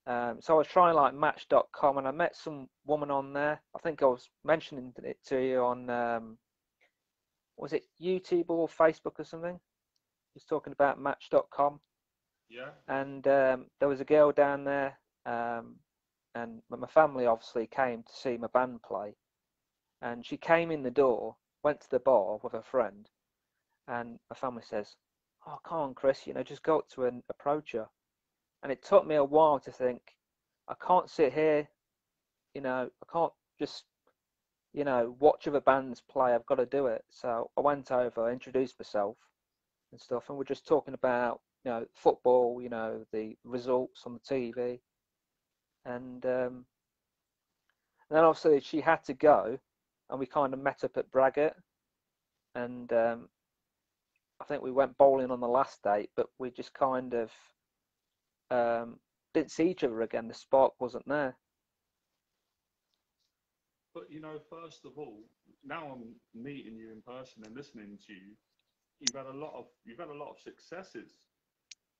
So I was trying like Match.com, and I met some woman on there. I think I was mentioning it to you on was it YouTube or Facebook or something? He was talking about Match.com. Yeah. And there was a girl down there, and my family obviously came to see my band play. And she came in the door, went to the bar with her friend, and my family says, "Oh, come on, Chris, just go up to her and approach her." And it took me a while to think, I can't sit here, I can't just, watch other bands play. I've got to do it. So I went over, introduced myself and stuff, and we're just talking about, football, the results on the TV. And then obviously she had to go, and we kind of met up at Braggett, and I think we went bowling on the last date, but we just kind of didn't see each other again. The spark wasn't there. But first of all, now I'm meeting you in person and listening to you. You've had a lot of successes.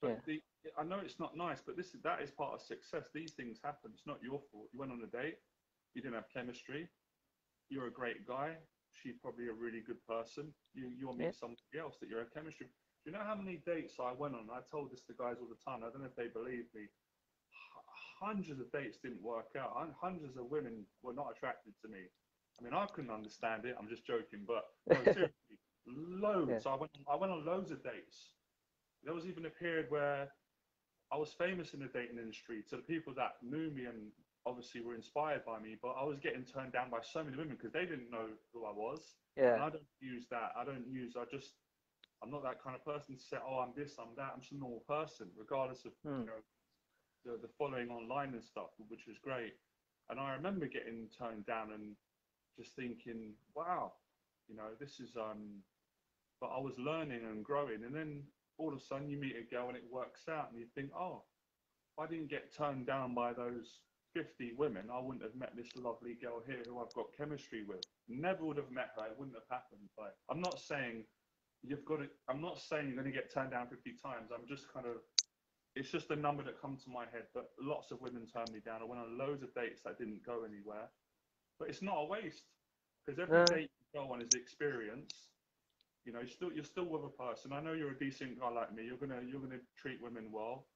But Yeah. I know it's not nice, but that is part of success. These things happen. It's not your fault. You went on a date. You didn't have chemistry. You're a great guy. She's probably a really good person. You'll meet somebody else that you have chemistry. Do you know how many dates I went on? I told this to guys all the time. I don't know if they believe me. Hundreds of dates didn't work out. Hundreds of women were not attracted to me. I mean, I couldn't understand it. I'm just joking, but no, seriously, loads. Yeah. I went on loads of dates. There was even a period where I was famous in the dating industry. So the people that knew me and obviously were inspired by me, but I was getting turned down by so many women because they didn't know who I was. Yeah. And I don't use that. I'm not that kind of person to say, oh, I'm this, I'm that. I'm just a normal person, regardless of, the following online and stuff, which was great. And I remember getting turned down and just thinking, wow, this is, but I was learning and growing. And then all of a sudden you meet a girl and it works out and you think, oh, if I didn't get turned down by those 50 women, I wouldn't have met this lovely girl here who I've got chemistry with. Never would have met her. It wouldn't have happened. Like, I'm not saying you're going to get turned down 50 times. I'm just kind of, it's just a number that comes to my head. But lots of women turned me down. I went on loads of dates that didn't go anywhere. But it's not a waste, because every date you go on is experience. You're still with a person. I know you're a decent guy like me. You're gonna treat women well.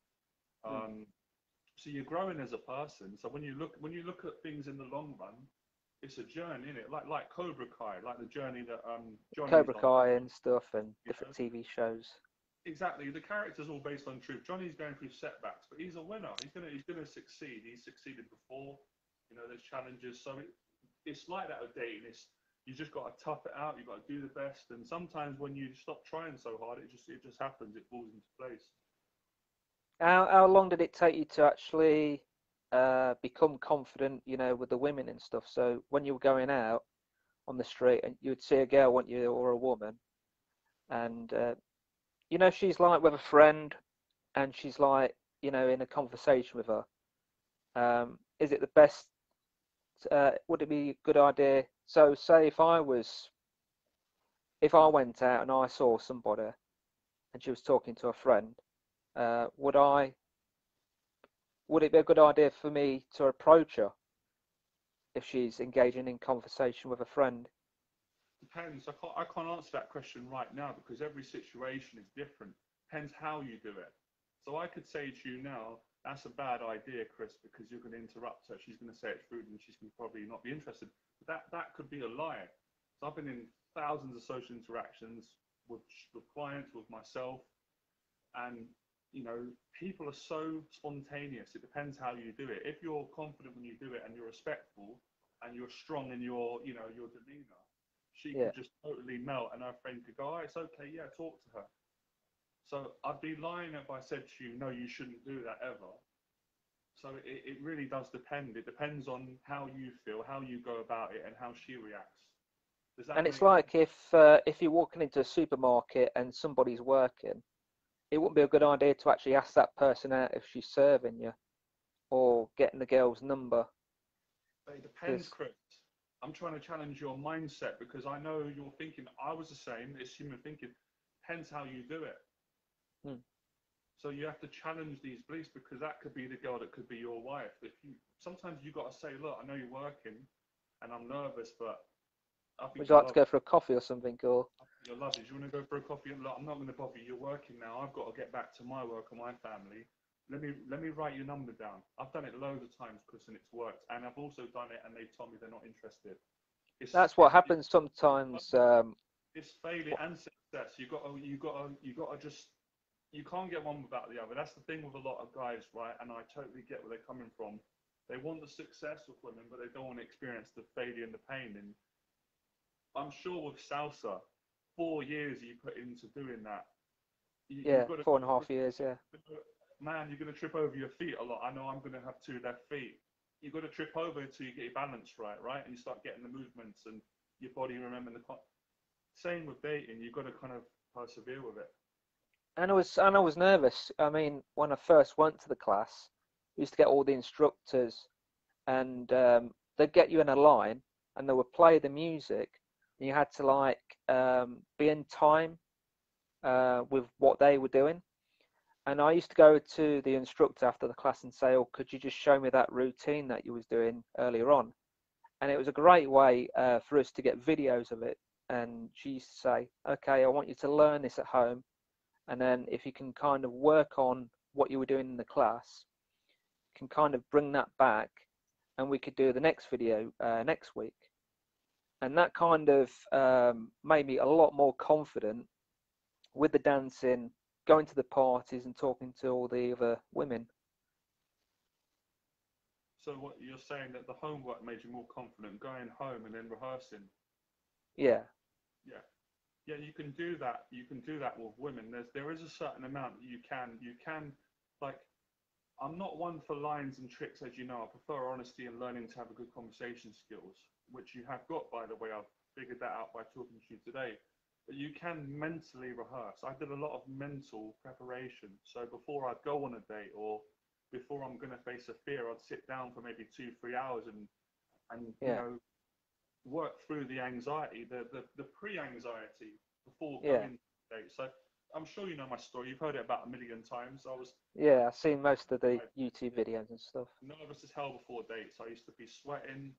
So you're growing as a person. So when you look at things in the long run, it's a journey, isn't it? Like Cobra Kai, like the journey that Johnny's Cobra on. Kai and stuff, and different TV shows. Exactly, the character's all based on truth. Johnny's going through setbacks, but he's a winner. He's gonna succeed. He's succeeded before. There's challenges. So it's like that with dating. You just got to tough it out. You got to do the best. And sometimes when you stop trying so hard, it just happens. It falls into place. How long did it take you to actually become confident, with the women and stuff? So when you were going out, on the street, and you would see a girl, wouldn't you, or a woman, and you know, she's like with a friend, and she's like, you know, in a conversation with her. Is it the best? Would it be a good idea? So, say if I went out and I saw somebody and she was talking to a friend, would it be a good idea for me to approach her if she's engaging in conversation with a friend? Depends. I can't answer that question right now because every situation is different. Depends how you do it. So I could say to you now, that's a bad idea, Chris, because you're going to interrupt her. She's going to say it's rude and she's going to probably not be interested. But that could be a lie. So I've been in thousands of social interactions with clients, with myself, and you know, people are so spontaneous. It depends how you do it. If you're confident when you do it and you're respectful and you're strong in your, you know, your demeanor, she Yeah. could just totally melt and her friend could go, oh, it's okay, yeah, talk to her. So I'd be lying if I said to you, no, you shouldn't do that ever. So it really does depend. It depends on how you feel, how you go about it, and how she reacts. Does that And it's make like if you're walking into a supermarket and somebody's working, it wouldn't be a good idea to actually ask that person out if she's serving you or getting the girl's number. But it depends, Chris. I'm trying to challenge your mindset because I know you're thinking, I was the same, it's human thinking. Depends how you do it. So you have to challenge these beliefs because that could be the girl that could be your wife. Sometimes you got to say, look, I know you're working and I'm nervous, but I think Would you like to go for a coffee or something? Or you're lovely. Do you want to go for a coffee? Look, I'm not going to bother you. You're working now. I've got to get back to my work and my family. Let me write your number down. I've done it loads of times, Chris, and it's worked. And I've also done it, and they've told me they're not interested. that's what happens sometimes. It's failure and success. You got to just. You can't get one without the other. That's the thing with a lot of guys, right? And I totally get where they're coming from. They want the success with women, but they don't want to experience the failure and the pain. And I'm sure with salsa, 4 years you put into doing that. Yeah, You've got to, 4.5 years. Yeah. man, you're going to trip over your feet a lot. I know I'm going to have 2 left feet. You've got to trip over until you get your balance right, right? And you start getting the movements and your body remembering the. Same with dating. You've got to kind of persevere with it. And I was nervous. I mean, when I first went to the class, we used to get all the instructors, and they'd get you in a line, and they would play the music, and you had to like be in time with what they were doing. And I used to go to the instructor after the class and say, "Oh, could you just show me that routine that you was doing earlier on?" And it was a great way for us to get videos of it. And she used to say, "Okay, I want you to learn this at home, and then if you can kind of work on what you were doing in the class, you can kind of bring that back, and we could do the next video next week." And that kind of made me a lot more confident with the dancing, going to the parties and talking to all the other women. So what you're saying that the homework made you more confident going home and then rehearsing? Yeah. Yeah. Yeah, you can do that. You can do that with women. There is a certain amount that you can like I'm not one for lines and tricks, as you know. I prefer honesty and learning to have a good conversation skills, which you have got, by the way. I've figured that out by talking to you today. But you can mentally rehearse. I did a lot of mental preparation. So before I'd go on a date or before I'm going to face a fear, I'd sit down for maybe 2-3 hours and Yeah. you know, work through the anxiety, the pre-anxiety before Yeah. going to the date. So I'm sure you know my story. You've heard it about a million times. Yeah, I've seen most of the YouTube videos and stuff. Nervous as hell before dates. I used to be sweating.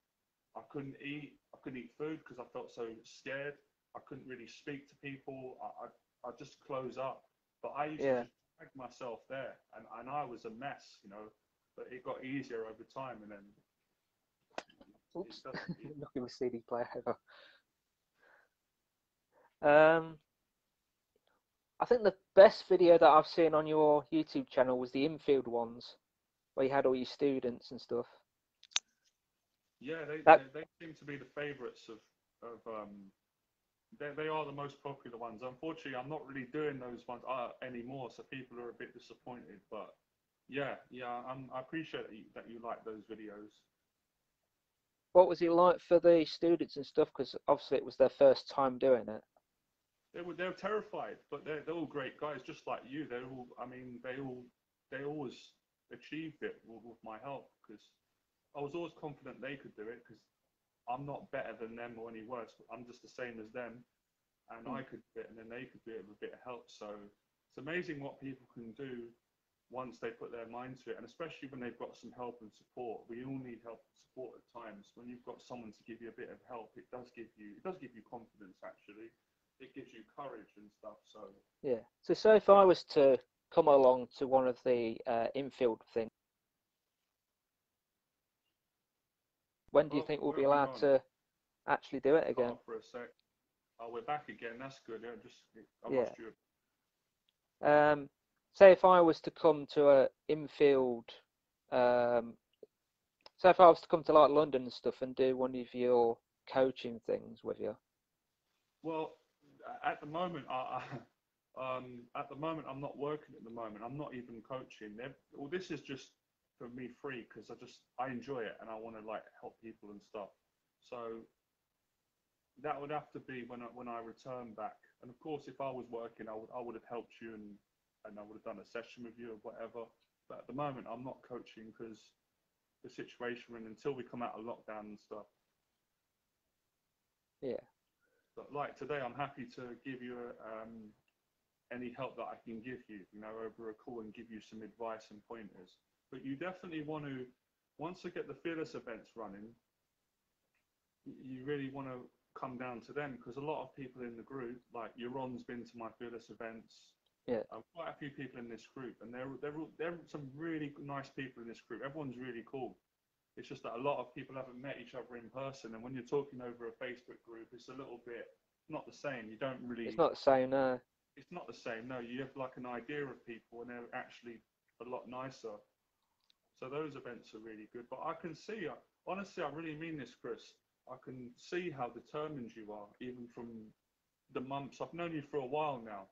I couldn't eat. I couldn't eat food because I felt so scared. I couldn't really speak to people. I just close up. But I used to just drag myself there, and I was a mess, you know. But it got easier over time, and then. Oops, knocking the CD player over. I think the best video that I've seen on your YouTube channel was the infield ones, where you had all your students and stuff. Yeah, they seem to be the favourites of they are the most popular ones. Unfortunately, I'm not really doing those ones anymore, so people are a bit disappointed. But yeah, I appreciate that you like those videos. What was it like for the students and stuff? Because obviously it was their first time doing it. They're terrified, but they're all great guys, just like you. They're all, I mean, they always achieved it with my help, because I was always confident they could do it, because I'm not better than them or any worse. I'm just the same as them, and I could do it, and then they could do it with a bit of help. So it's amazing what people can do once they put their mind to it, and especially when they've got some help and support. We all need help and support at times. When you've got someone to give you a bit of help, it does give you confidence, actually. It gives you courage and stuff. So Yeah. So if I was to come along to one of the infield things, when do you think we'll be allowed to actually do it again? for a sec. Oh, we're back again. That's good. I Yeah. lost you. Say if I was to come to a infield, say if I was to come to like London and stuff and do one of your coaching things with you. Well, at the moment, at the moment, I'm not working. At the moment, I'm not even coaching. Well, this is just for me free, because I enjoy it and I want to like help people and stuff. So that would have to be when I return back. And of course, if I was working, I would have helped you, and I would have done a session with you or whatever. But at the moment, I'm not coaching because the situation, and until we come out of lockdown and stuff. Yeah. But like today, I'm happy to give you any help that I can give you, over a call, and give you some advice and pointers. But you definitely want to, once I get the Fearless events running, you really want to come down to them, because a lot of people in the group, like Euron's been to my Fearless events. Yeah. Quite a few people in this group, and they're some really nice people in this group. Everyone's really cool. It's just that a lot of people haven't met each other in person, and when you're talking over a Facebook group, it's a little bit not the same. You don't really. It's not the same, no. It's not the same. No, you have like an idea of people, and they're actually a lot nicer. So those events are really good. But I can see, honestly, I really mean this, Chris. I can see how determined you are, even from the months. I've known you for a while now,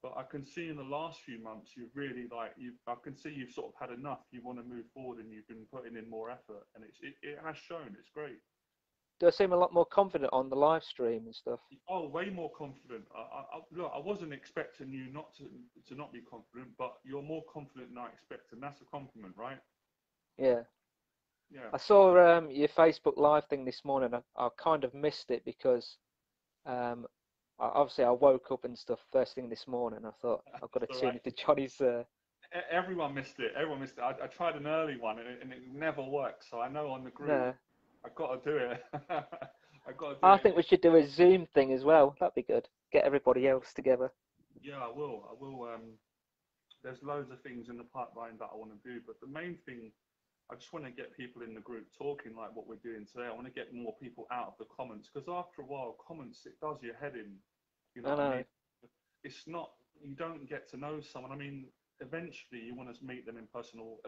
but I can see in the last few months you've really I can see you've sort of had enough. You want to move forward, and you've been putting in more effort, and it has shown. It's great. Do I seem a lot more confident on the live stream and stuff? Oh, way more confident. Look, I wasn't expecting you not to not be confident, but you're more confident than I expected, and that's a compliment, right? Yeah. Yeah. I saw your Facebook Live thing this morning. I kind of missed it because obviously I woke up and stuff first thing this morning. I thought I've got to tune into Johnny's. Everyone missed it. Everyone missed it. I tried an early one, and it never worked. So I know on the group, No. I've got to do it. I think we should do a Zoom thing as well. That'd be good. Get everybody else together. Yeah, I will. There's loads of things in the pipeline that I want to do, but the main thing, I just want to get people in the group talking like what we're doing today. I want to get more people out of the comments, because after a while, comments, it does your head in. You know what I mean? It's not, you don't get to know someone. I mean, eventually you want to meet them in person, or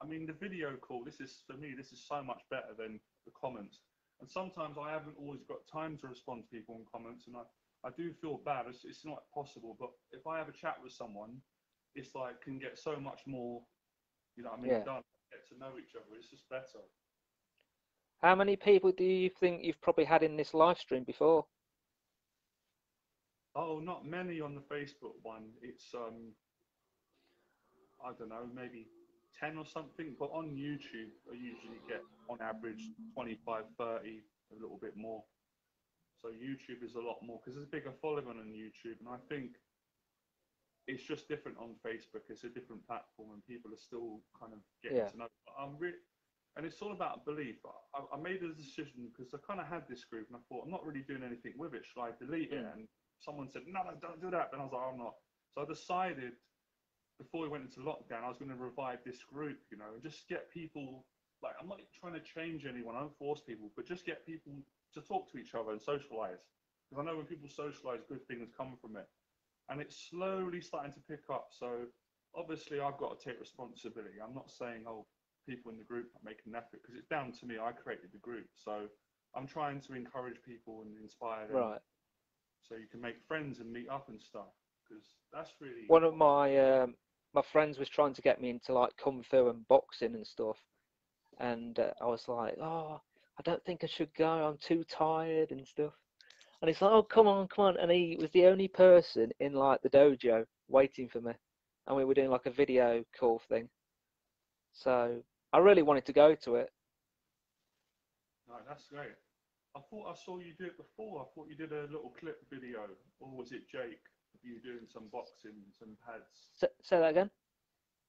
I mean, the video call, for me, this is so much better than the comments. And sometimes I haven't always got time to respond to people in comments, and I do feel bad. It's not possible, but if I have a chat with someone, it's like, can get so much more, done, get to know each other. It's just better. How many people do you think you've probably had in this live stream before? Oh, not many on the Facebook one. It's I don't know, maybe 10 or something. But on YouTube, I usually get on average 25, 30, a little bit more. So YouTube is a lot more, because there's a bigger following on YouTube, and I think it's just different on Facebook. It's a different platform, and people are still kind of getting to know. And it's all about belief. I made a decision, because I kind of had this group, and I thought, I'm not really doing anything with it. Should I delete it? And someone said, no, don't do that. And I was like, I'm not. So I decided, before we went into lockdown, I was going to revive this group, and just get people, like, I'm not trying to change anyone, I don't force people, but just get people to talk to each other and socialize. Because I know when people socialize, good things come from it. And it's slowly starting to pick up. So obviously I've got to take responsibility. I'm not saying, oh, people in the group are making an effort, because it's down to me. I created the group. So I'm trying to encourage people and inspire them. Right. So you can make friends and meet up and stuff, because that's really... One of my my friends was trying to get me into like kung fu and boxing and stuff, and I was like, oh, I don't think I should go. I'm too tired and stuff. And it's like, oh, come on, come on. And he was the only person in like the dojo waiting for me. And we were doing like a video call thing. So I really wanted to go to it. No, that's great. I thought I saw you do it before. I thought you did a little clip video, or was it Jake? Of you doing some boxing, some pads. Say that again.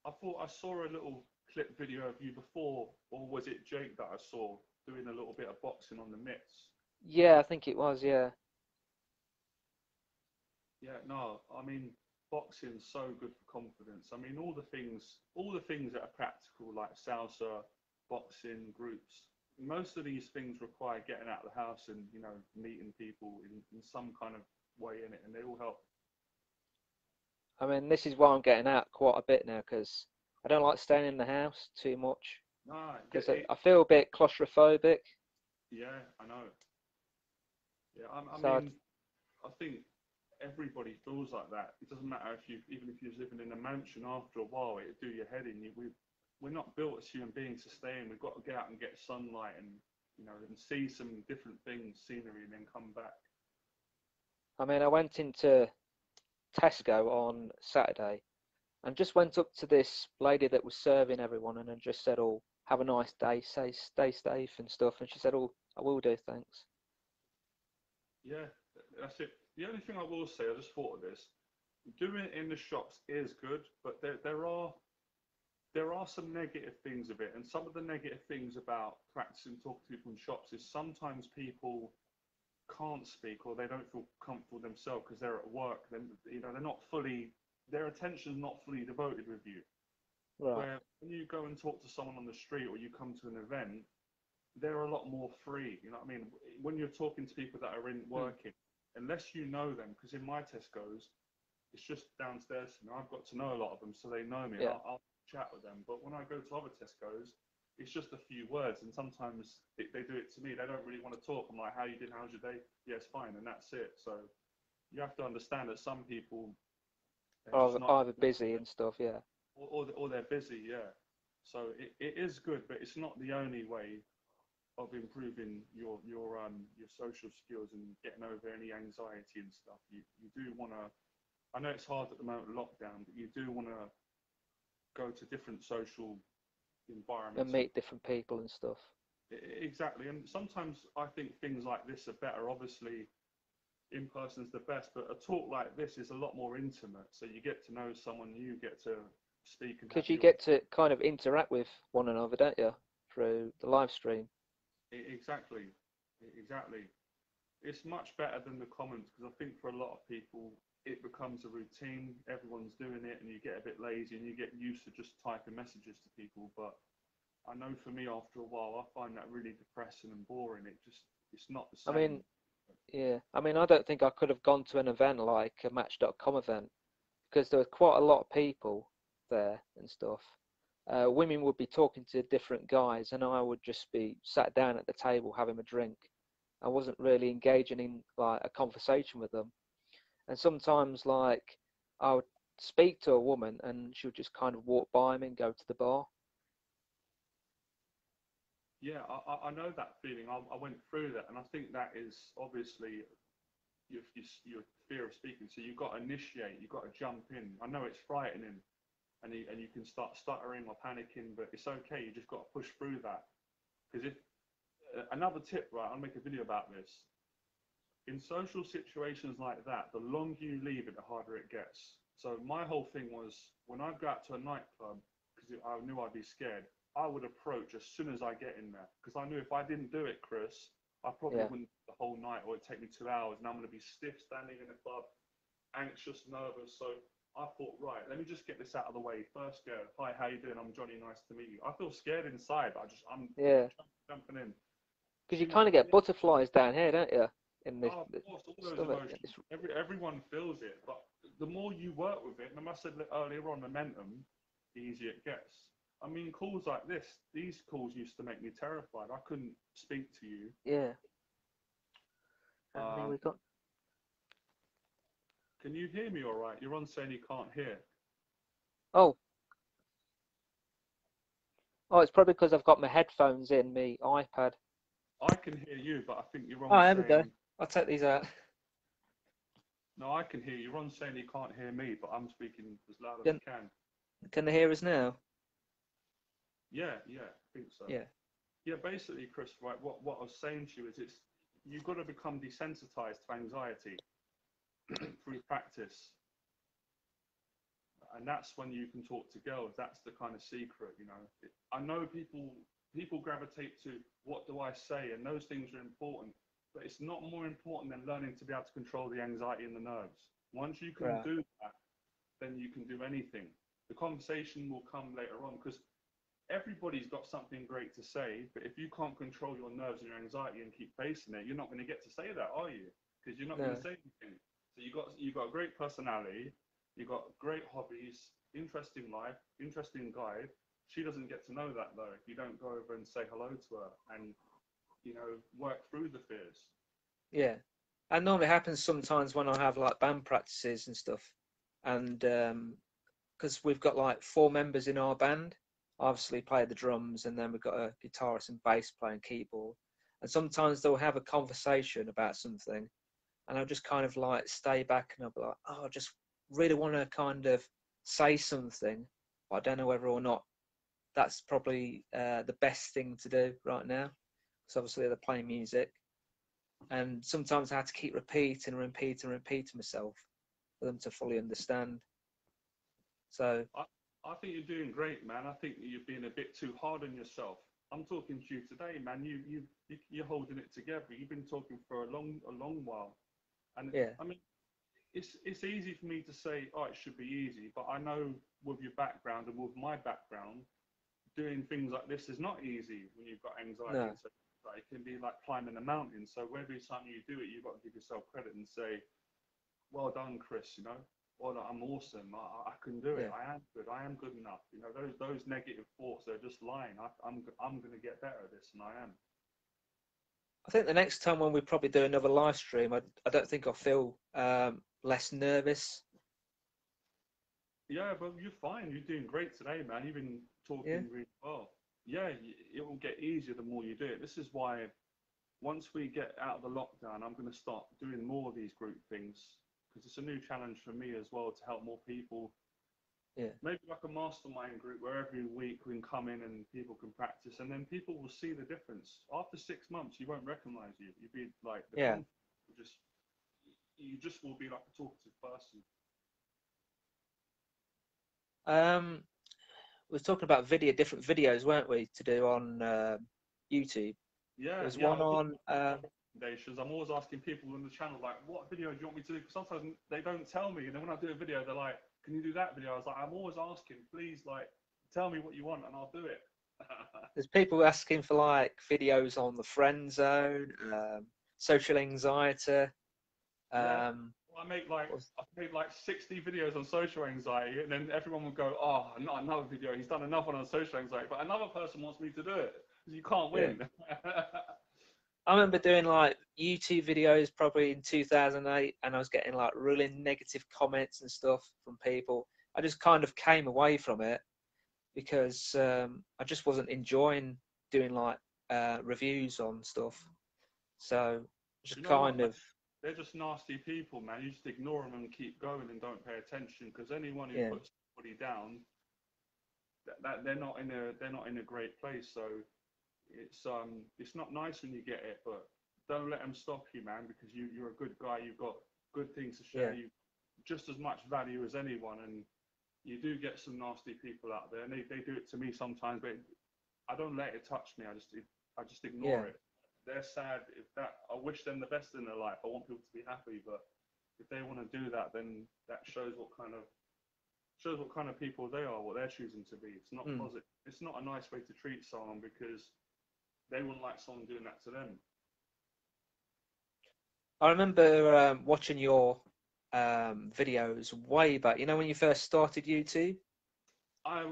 I thought I saw a little clip video of you before, or was it Jake that I saw doing a little bit of boxing on the mitts? Yeah, I think it was. Yeah. Yeah, no, I mean, boxing's so good for confidence. I mean, all the things that are practical, like salsa, boxing, groups, most of these things require getting out of the house and, you know, meeting people in some kind of way in it, and they all help. I mean, this is why I'm getting out quite a bit now because I don't like staying in the house too much No, because I feel a bit claustrophobic. yeah, I know. Yeah, I So mean, I think everybody feels like that. It doesn't matter if you, even if you're living in a mansion. After a while, it'll do your head in. We're not built as human beings to stay in. We've got to get out and get sunlight and, you know, and see some different things, scenery, and then come back. I mean, I went into Tesco on Saturday and just went up to this lady that was serving everyone and I just said, "Oh, have a nice day, stay safe and stuff." And she said, "Oh, I will do, thanks." Yeah, that's it. The only thing I will say, I just thought of this, doing it in the shops is good, but there are some negative things of it, and some of the negative things about practicing talking to people in shops is sometimes people can't speak or they don't feel comfortable themselves because they're at work. Then, you know, they're not fully, their attention's not fully devoted with you. Right. Where when you go and talk to someone on the street or you come to an event, they're a lot more free. You know what I mean? When you're talking to people that are in working, unless you know them, because in my Tesco's, it's just downstairs. You know, I've got to know a lot of them, so they know me. And Yeah. I'll chat with them. But when I go to other Tesco's, it's just a few words, and sometimes they do it to me. They don't really want to talk. I'm like, "How you doing? How's your day?" "Yeah, it's fine," and that's it. So you have to understand that some people they're just not, Either busy and stuff, yeah. or they're busy. Yeah. So it is good, but it's not the only way of improving your social skills and getting over any anxiety and stuff. You do want to. I know it's hard at the moment, lockdown, but you do want to go to different social And environments. meet different people and stuff. Exactly, and sometimes I think things like this are better. Obviously, in person is the best, but a talk like this is a lot more intimate. So you get to know someone, you get to speak and have Because you your get to kind of interact with one another, don't you? Through the live stream. exactly, exactly. It's much better than the comments because I think for a lot of people it becomes a routine. Everyone's doing it, and you get a bit lazy, and you get used to just typing messages to people. But I know for me, after a while, I find that really depressing and boring. It's not the I same. mean, yeah. I mean, I don't think I could have gone to an event like a Match.com event because there was quite a lot of people there and stuff. Women would be talking to different guys, and I would just be sat down at the table having a drink. I wasn't really engaging in like a conversation with them. And sometimes, like, I would speak to a woman, and she would just kind of walk by me and go to the bar. Yeah, I know that feeling. I went through that, and I think that is obviously your fear of speaking. So you've got to initiate, you've got to jump in. I know it's frightening, and you can start stuttering or panicking, but it's okay. You just got to push through that. Because if another tip, right, I'll make a video about this. In social situations like that, the longer you leave it, the harder it gets. So my whole thing was when I go out to a nightclub, because I knew I'd be scared, I would approach as soon as I get in there. Because I knew if I didn't do it, Chris, I probably Yeah. wouldn't the whole night, or it'd take me 2 hours, and I'm going to be stiff standing in the club, anxious, nervous. So I thought, right, let me just get this out of the way. First go, "Hi, how you doing? I'm Johnny, nice to meet you." I feel scared inside, but I'm Yeah. jumping in. Because you kind of get butterflies down here, don't you? In the Oh, of course, all those stomach. emotions. Everyone feels it, but the more you work with it, and I said earlier on, momentum, the easier it gets. I mean, calls like this, these calls used to make me terrified. I couldn't speak to you. Yeah. And then we got. Can you hear me all right? You're on saying you can't hear. Oh. Oh, it's probably because I've got my headphones in my iPad. I can hear you, but I think you're Oh, on there we go. saying. I'll take these out. No, I can hear you. You're on saying you can't hear me, but I'm speaking as loud as Can, I can. can they hear us now? Yeah, I think so. Yeah. Yeah, basically, Chris, right, what I was saying to you is you've got to become desensitized to anxiety through practice. And that's when you can talk to girls. That's the kind of secret, you know. I know people gravitate to what do I say, and those things are important, but it's not more important than learning to be able to control the anxiety and the nerves. Once you can Right. do that, then you can do anything. The conversation will come later on, because everybody's got something great to say, but if you can't control your nerves and your anxiety and keep facing it, you're not going to get to say that, are you? Because you're not going to say anything. So you got a great personality, you got great hobbies, interesting life, interesting guy. She doesn't get to know that though if you don't go over and say hello to her and, you know, work through the fears. Yeah. And normally happens sometimes when I have like band practices and stuff. And because we've got like 4 members in our band, I obviously play the drums, and then we've got a guitarist and bass playing keyboard. And sometimes they'll have a conversation about something, and I'll just kind of like stay back and I'll be like, oh, I just really want to kind of say something, but I don't know whether or not that's probably the best thing to do right now, because obviously they're playing music. And sometimes I have to keep repeating and repeating and repeating myself for them to fully understand. So I think you're doing great, man. I think you're being a bit too hard on yourself. I'm talking to you today, man. You're holding it together. You've been talking for a long while, and yeah, I mean, it's easy for me to say, oh, it should be easy, but I know with your background and with my background, doing things like this is not easy when you've got anxiety. no, So like, it can be like climbing a mountain. So every time you do it, you've got to give yourself credit and say, well done, Chris. You know, well, I'm awesome. I can do it. yeah. I am good. I am good enough. You know, those negative thoughts are just lying. I'm going to get better at this, and I am. I think the next time when we probably do another live stream, I don't think I'll feel less nervous. Yeah, but you're fine. You're doing great today, man. You've been Yeah, talking really well. Yeah, it will get easier the more you do it. This is why once we get out of the lockdown, I'm going to start doing more of these group things, because it's a new challenge for me as well to help more people. yeah, Maybe like a mastermind group where every week we can come in and people can practice, and then people will see the difference. After 6 months, you won't recognize you. You'll be like the yeah. confidence will just you just will be like a talkative person. We were talking about different videos, weren't we, to do on YouTube? Yeah, There's yeah. one on. Recommendations. I'm always asking people on the channel like, what video do you want me to do? Because sometimes they don't tell me, and then when I do a video, they're like, can you do that video? I was like, I'm always asking, please, like, tell me what you want, and I'll do it. There's people asking for like videos on the friend zone, social anxiety. Yeah. Um, Well, what's- I've made like 60 videos on social anxiety, and then everyone will go, oh, not another video. He's done another one on social anxiety, but another person wants me to do it. You can't yeah. win. I remember doing like YouTube videos probably in 2008, and I was getting like really negative comments and stuff from people. I just kind of came away from it because I just wasn't enjoying doing like reviews on stuff. So just You know what, kind man? of, They're just nasty people, man. You just ignore them and keep going and don't pay attention, because anyone who yeah, puts somebody down, that they're not in a great place. So it's not nice when you get it, but don't let them stop you, man, because you're a good guy. You've got good things to yeah, share. You just as much value as anyone, and you do get some nasty people out there, and they do it to me sometimes, but I don't let it touch me. I just yeah. ignore it. They're sad. If that, I wish them the best in their life. I want people to be happy, but if they want to do that, then that shows what kind of people they are, what they're choosing to be. It's not Mm. positive. It's not a nice way to treat someone, because they wouldn't like someone doing that to them. I remember watching your videos way back. You know when you first started YouTube? I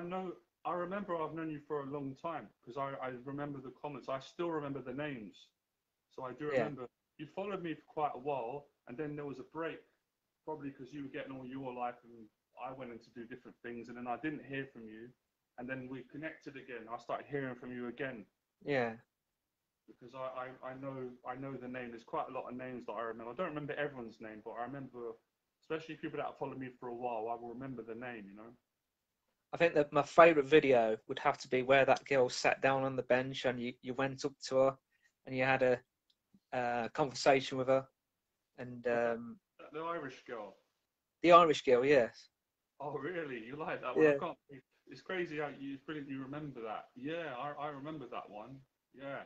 know. I remember I've known you for a long time, because I remember the comments. I still remember the names, so I do Yeah, remember you followed me for quite a while, and then there was a break, probably because you were getting all your life, and I went in to do different things, and then I didn't hear from you, and then we connected again. I started hearing from you again. yeah. because I know the name. There's quite a lot of names that I remember. I don't remember everyone's name, but I remember, especially people that have followed me for a while, I will remember the name, you know. I think that my favourite video would have to be where that girl sat down on the bench and you went up to her and you had a conversation with her. And The Irish girl. the Irish girl, yes. Oh, really? You like that one? Yeah. I can't. It's crazy how it's brilliant. You remember that? Yeah, I remember that one. Yeah,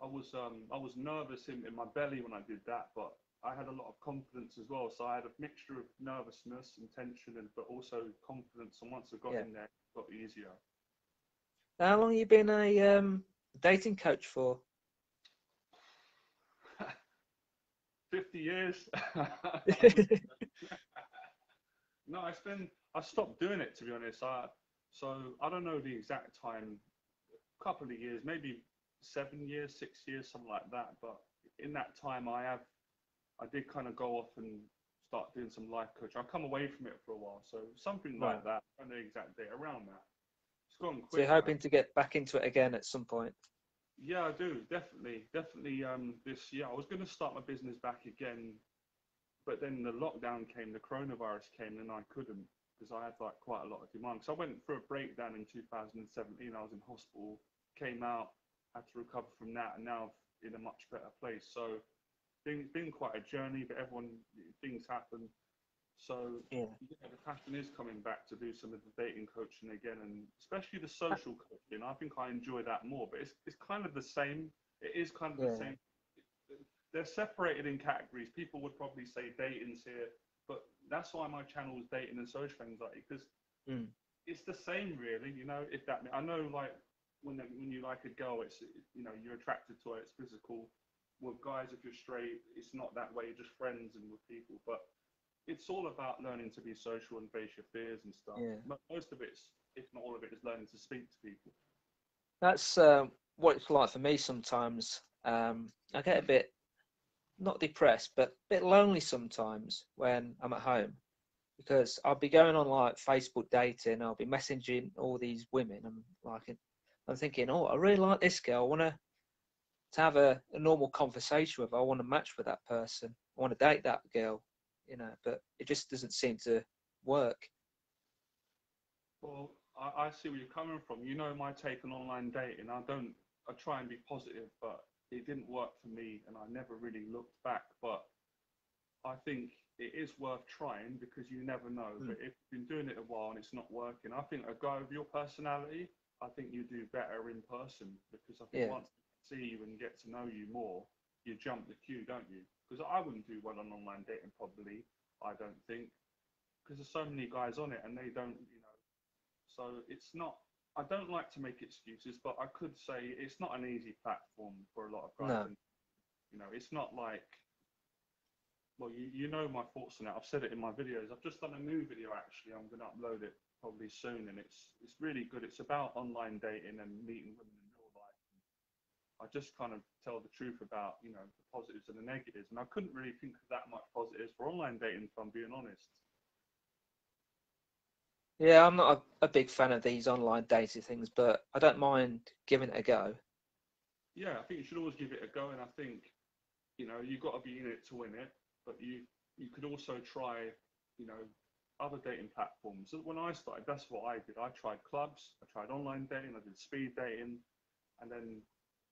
I was nervous in my belly when I did that, but I had a lot of confidence as well. So I had a mixture of nervousness and tension, and but also confidence. And once I got Yeah. in there, it got easier. How long have you been a dating coach for? 50 years. No, I stopped doing it, to be honest. So I don't know the exact time. A couple of years, maybe 7 years, 6 years, something like that. But in that time, I did kind of go off and start doing some life coaching. I've come away from it for a while, so something Right. like that. I don't know the exact date around that. It's gone So you're quick. hoping to get back into it again at some point? Yeah, I do, definitely. This year I was going to start my business back again, but then the lockdown came, the coronavirus came, and I couldn't because I had like quite a lot of demand. So I went through a breakdown in 2017. I was in hospital, came out, had to recover from that, and now I'm in a much better place. So it's been quite a journey, but things happen. So Yeah. the passion is coming back to do some of the dating coaching again, and especially the social coaching. I think I enjoy that more, but it's kind of the same. It is kind of the same. They're separated in categories. People would probably say dating's here, but that's why my channel is dating and social anxiety, because it's the same, really. You know, if that I know, like when you like a girl, it's you're attracted to her. It's physical. With guys, if you're straight, it's not that way. You're just friends and with people, but it's all about learning to be social and face your fears and stuff. Yeah. Most of it's, if not all of it, is learning to speak to people. That's what it's like for me sometimes. I get a bit, not depressed, but a bit lonely sometimes when I'm at home because I'll be going on like Facebook dating, I'll be messaging all these women. I'm thinking, oh, I really like this girl. I want to have a normal conversation with her. I want to match with that person. I want to date that girl, but it just doesn't seem to work. Well, I see where you're coming from. You know my take on online dating. I try and be positive, but it didn't work for me, and I never really looked back. But I think it is worth trying because you never know. But if you've been doing it a while and it's not working, I think a guy with your personality, I think you do better in person because I think once they see you and get to know you more, you jump the queue, don't you? Because I wouldn't do well on online dating, probably. I don't think, because there's so many guys on it and they don't, So it's not. I don't like to make excuses, but I could say it's not an easy platform for a lot of guys. No. And, it's not like. Well, you know my thoughts on it. I've said it in my videos. I've just done a new video actually. I'm going to upload it probably soon, and it's really good. It's about online dating and meeting women in real life. I just kind of tell the truth about the positives and the negatives, and I couldn't really think of that much positives for online dating, if I'm being honest. Yeah, I'm not a big fan of these online dating things, but I don't mind giving it a go. Yeah, I think you should always give it a go, and I think you've got to be in it to win it, but you could also try other dating platforms. So when I started, that's what I did. I tried clubs, I tried online dating, I did speed dating, and then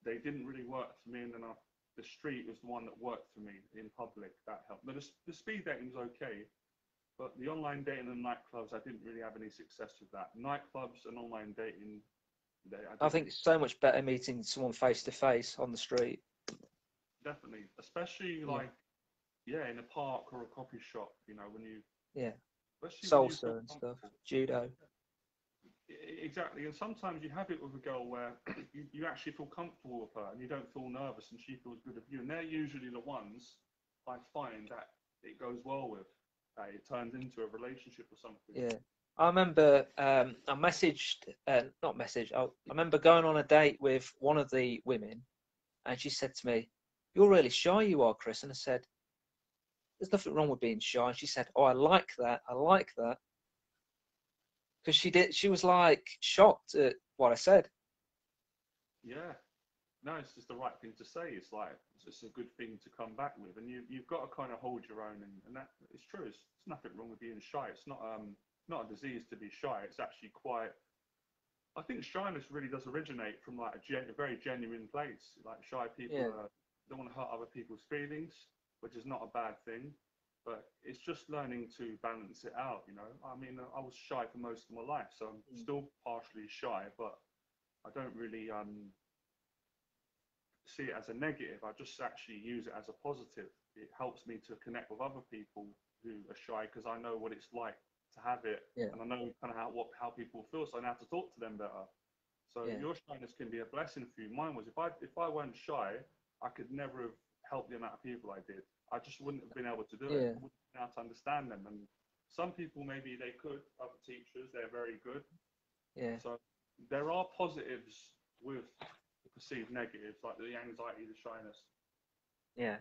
they didn't really work for me, and then the street was the one that worked for me in public. That helped. But the speed dating was okay, but the online dating and nightclubs, I didn't really have any success with that. Nightclubs and online dating, I think it's so much better meeting someone face to face on the street. Definitely, especially in a park or a coffee shop, when you Salsa and stuff, judo. Exactly, and sometimes you have it with a girl where you actually feel comfortable with her and you don't feel nervous and she feels good with you, and they're usually the ones I find that it goes well with. It turns into a relationship or something. Yeah, I remember I messaged, not messaged, I remember going on a date with one of the women and she said to me, "You're really shy you are, Chris." And I said, "There's nothing wrong with being shy." And she said, "Oh, I like that. Because she was like shocked at what I said. Yeah, no, it's just the right thing to say. It's like it's a good thing to come back with, and you've got to kind of hold your own, and that it's true. It's nothing wrong with being shy. It's not a disease to be shy. It's actually quite. I think shyness really does originate from like a very genuine place. Like shy people don't want to hurt other people's feelings, which is not a bad thing, but it's just learning to balance it out. You know, I mean, I was shy for most of my life, so I'm still partially shy, but I don't really see it as a negative. I just actually use it as a positive. It helps me to connect with other people who are shy because I know what it's like to have it, and I know kind of how people feel, so I know how to talk to them better. So your shyness can be a blessing for you. Mine was if I weren't shy, I could never have helped the amount of people I did. I just wouldn't have been able to do it. I wouldn't have been able to understand them. And some people maybe they could. Other teachers, they're very good. Yeah. So there are positives with perceived negatives like the anxiety, the shyness. Yeah.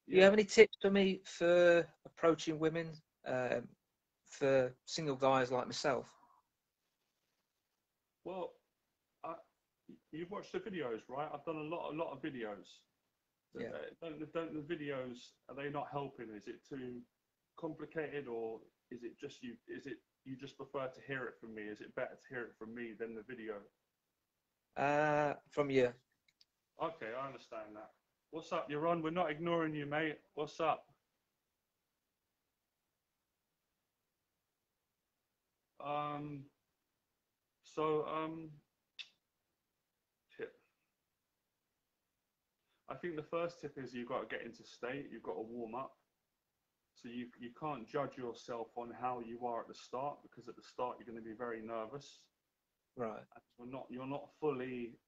Do you have any tips for me for approaching women, for single guys like myself? Well, you've watched the videos, right? I've done a lot of videos. Yeah. Don't the videos, are they not helping? Is it too complicated, or is it just you? Is it you just prefer to hear it from me? Is it better to hear it from me than the video? From you. Okay, I understand that. What's up? You're on. We're not ignoring you, mate. What's up? Um. Tip. I think the first tip is you've got to get into state. You've got to warm up. So you can't judge yourself on how you are at the start, because at the start you're going to be very nervous. Right. You're not fully.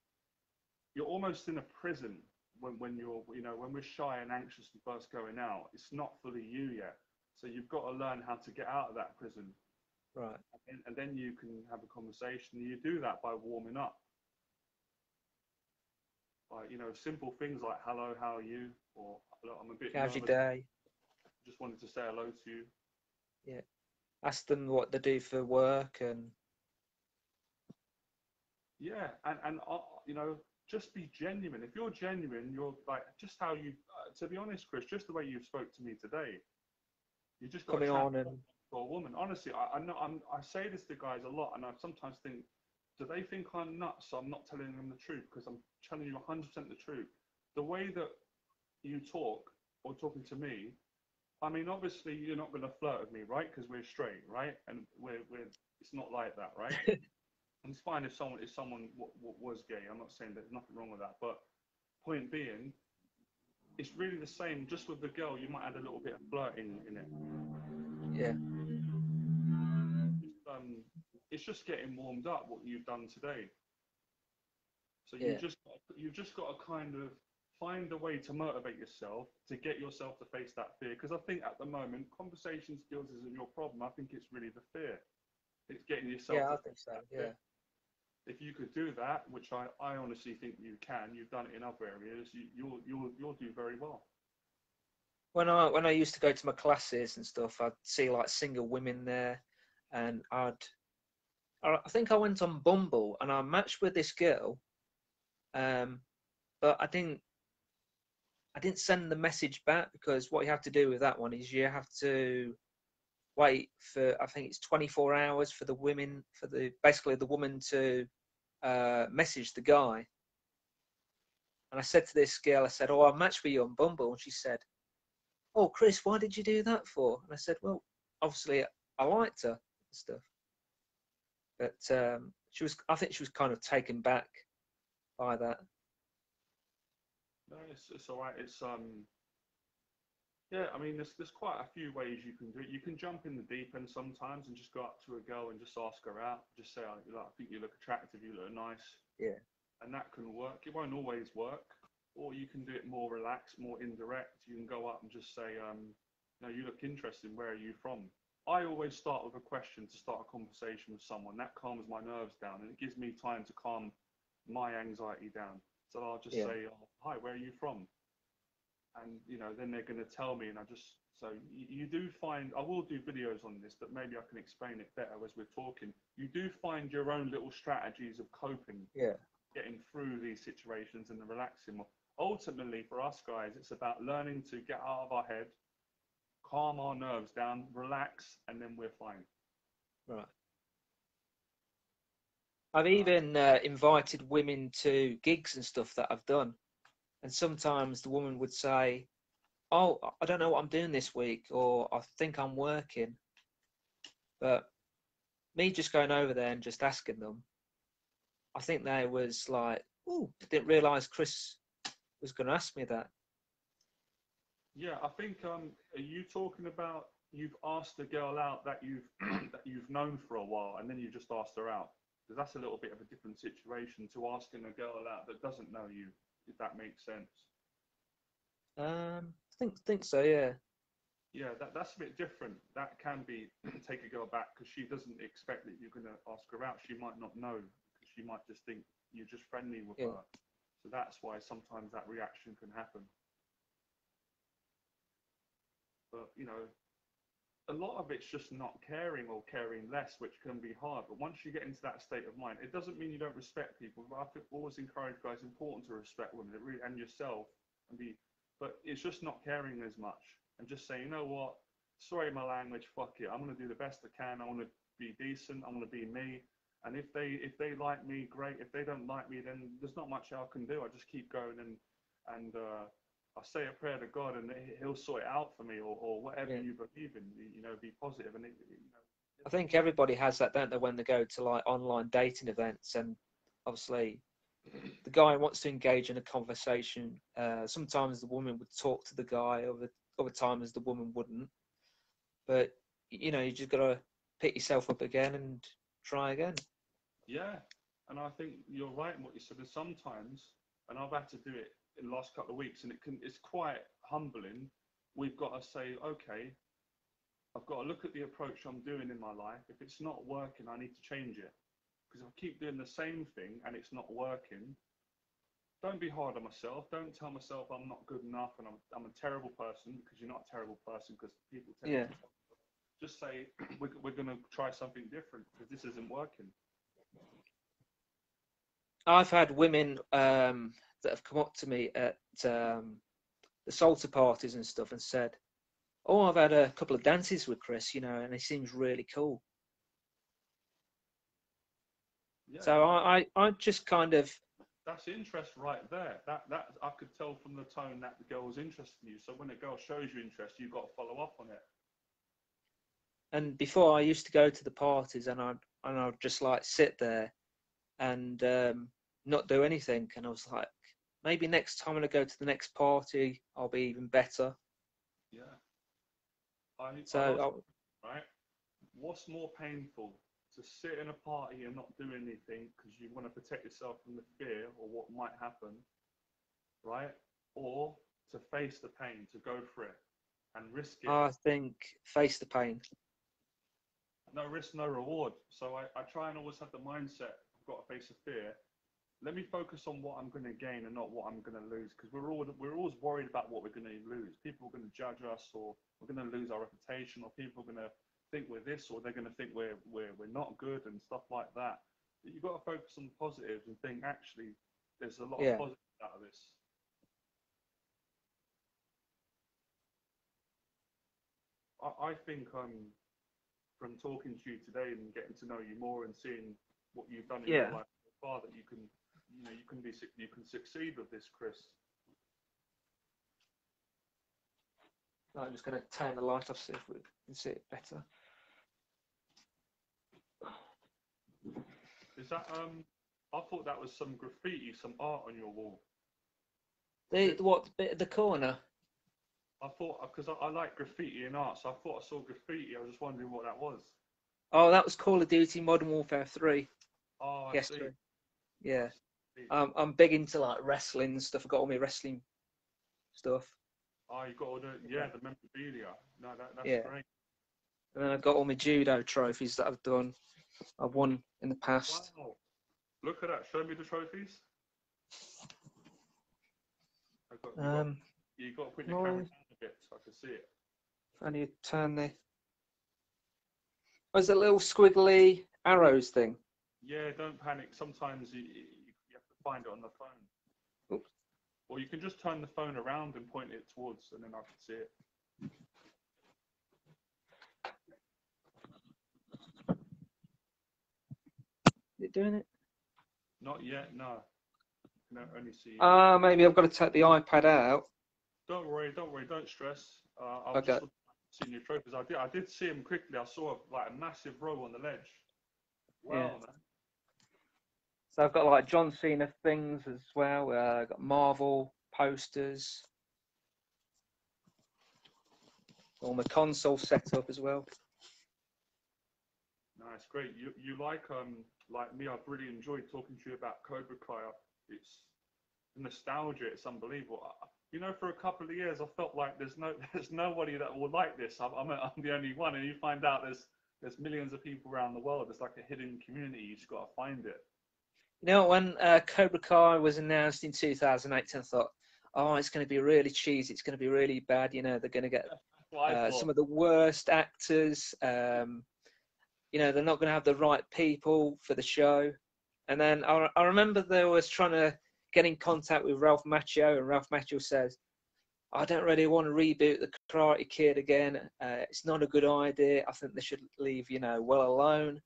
You're almost in a prison when you're when we're shy and anxious and first going out. It's not fully you yet. So you've got to learn how to get out of that prison. Right. And then you can have a conversation. You do that by warming up. Like, simple things like hello, how are you? Or look, I'm a bit How's your nervous. day? Just wanted to say hello to you. Yeah. Ask them what they do for work and. Yeah, and just be genuine. If you're genuine, you're like just how you. To be honest, Chris, just the way you spoke to me today, you just got Coming to on and. for a woman. Honestly, I know I say this to guys a lot, and I sometimes think, do they think I'm nuts? So I'm not telling them the truth, because I'm telling you 100% the truth. The way that you talk or talking to me, I mean, obviously you're not going to flirt with me, right? Because we're straight, right? And we're it's not like that, right? And it's fine if someone was gay. I'm not saying there's nothing wrong with that, but point being, it's really the same. Just with the girl, you might add a little bit of flirting in it. Yeah. It's just getting warmed up. What you've done today. So Yeah. you've just got to kind of find a way to motivate yourself to get yourself to face that fear. Because I think at the moment, conversation skills isn't your problem. I think it's really the fear. It's getting yourself. Yeah, to I think so. Yeah. If you could do that, which I honestly think you can, you've done it in other areas, you'll do very well. When I used to go to my classes and stuff, I'd see like single women there, and I think I went on Bumble and I matched with this girl, but I didn't send the message back, because what you have to do with that one is you have to wait for, I think it's 24 hours for the women, basically the woman to message the guy. And I said to this girl, I said, "Oh, I matched with you on Bumble," and she said, "Oh, Chris, why did you do that for?" And I said, "Well, obviously I liked her and stuff." But I think she was kind of taken back by that. No, it's all right. Yeah, I mean, there's quite a few ways you can do it. You can jump in the deep end sometimes and just go up to a girl and just ask her out. Just say, I think you look attractive, you look nice. Yeah. And that can work. It won't always work. Or you can do it more relaxed, more indirect. You can go up and just say, you look interesting. Where are you from? I always start with a question to start a conversation with someone. That calms my nerves down, and it gives me time to calm my anxiety down. So I'll just say, "Hi, where are you from?" And then they're going to tell me, and you do find, I will do videos on this, but maybe I can explain it better as we're talking. You do find your own little strategies of coping. Yeah. getting through these situations and relaxing more. Ultimately, for us guys, it's about learning to get out of our head, calm our nerves down, relax, and then we're fine. Right. I've even invited women to gigs and stuff that I've done, and sometimes the woman would say, "Oh, I don't know what I'm doing this week," or "I think I'm working." But me just going over there and just asking them, I think they was like, "Oh, didn't realise Chris was going to ask me that." Yeah, I think are you talking about you've asked a girl out that you've that you've known for a while and then you just asked her out? Because that's a little bit of a different situation to asking a girl out that doesn't know you, if that makes sense. I think so, yeah. Yeah, that's a bit different. That can be take a girl back because she doesn't expect that you're going to ask her out. She might not know because she might just think you're just friendly with her. So that's why sometimes that reaction can happen. But, you know, a lot of it's just not caring or caring less, which can be hard. But once you get into that state of mind, it doesn't mean you don't respect people. But I think always encourage guys, it's important to respect women and yourself, but it's just not caring as much and just say, you know what, sorry my language, fuck it. I'm gonna do the best I can. I want to be decent. I want to be me. And if they like me, great. If they don't like me, then there's not much I can do. I just keep going and I say a prayer to God, and He'll sort it out for me, or whatever you believe in. You know, be positive, and I think everybody has that, don't they, when they go to like online dating events, and obviously the guy wants to engage in a conversation. Sometimes the woman would talk to the guy, other times the woman wouldn't. But you know, you just gotta pick yourself up again and try again. Yeah, and I think you're right in what you said. Is sometimes, and I've had to do it in the last couple of weeks, and it's quite humbling. We've got to say, okay, I've got to look at the approach I'm doing in my life. If it's not working, I need to change it. Because if I keep doing the same thing and it's not working, don't be hard on myself. Don't tell myself I'm not good enough and I'm a terrible person, because you're not a terrible person, because people tend to. Just say, we're going to try something different because this isn't working. I've had women that have come up to me at the salsa parties and stuff and said, "Oh, I've had a couple of dances with Chris, you know, and he seems really cool." Yeah, So I just kind of. That's interest right there. That I could tell from the tone that the girl was interested in you. So when a girl shows you interest, you've got to follow up on it. And before I used to go to the parties and I'd just like sit there and not do anything. And I was like, maybe next time when I go to the next party, I'll be even better. Yeah. Right. What's more painful, to sit in a party and not do anything because you want to protect yourself from the fear or what might happen, right? Or to face the pain, to go for it and risk it? I think face the pain. No risk, no reward. So I try and always have the mindset, I've got to face the fear. Let me focus on what I'm going to gain and not what I'm going to lose, because we're always worried about what we're going to lose. People are going to judge us, or we're going to lose our reputation, or people are going to think we're this, or they're going to think we're not good and stuff like that. But you've got to focus on the positives and think, actually, there's a lot of positives out of this. I think from talking to you today and getting to know you more and seeing what you've done in your life so far, that you can succeed with this, Chris. I'm just going to turn the light off, see if we can see it better. Is that I thought that was some graffiti, some art on your wall. What bit of the corner? I thought, because I like graffiti and art, so I thought I saw graffiti. I was just wondering what that was. Oh, that was Call of Duty Modern Warfare 3. Oh, I see. Yeah. I'm big into like wrestling and stuff. I've got all my wrestling stuff. Oh, you got all the memorabilia. No, that's great. And then I've got all my judo trophies that I've done. I've won in the past. Wow. Look at that. Show me the trophies. You got to put your camera down a bit so I can see it. How do you turn the... There's a little squiggly arrows thing. Yeah, don't panic. Sometimes you have to find it on the phone. Oops. Or you can just turn the phone around and point it towards, and then I can see it. Is it doing it? Not yet, no. I can only see you. Maybe I've got to take the iPad out. Don't worry, don't stress. I'll Okay. just see your trophies. I did see them quickly. I saw like a massive row on the ledge. Wow, Yeah. man. So I've got like John Cena things as well. I've got Marvel posters. All my console set up as well. Nice, great. You like me? I've really enjoyed talking to you about Cobra Kai. It's nostalgia. It's unbelievable. You know, for a couple of years, I felt like there's nobody that will like this. I'm the only one, and you find out there's millions of people around the world. It's like a hidden community. You just got to find it. You know, when Cobra Kai was announced in 2008, I thought, oh, it's going to be really cheesy. It's going to be really bad. You know, they're going to get some of the worst actors. You know, they're not going to have the right people for the show. And then I remember they was trying to get in contact with Ralph Macchio, and Ralph Macchio says, I don't really want to reboot the Karate Kid again. It's not a good idea. I think they should leave, you know, well alone.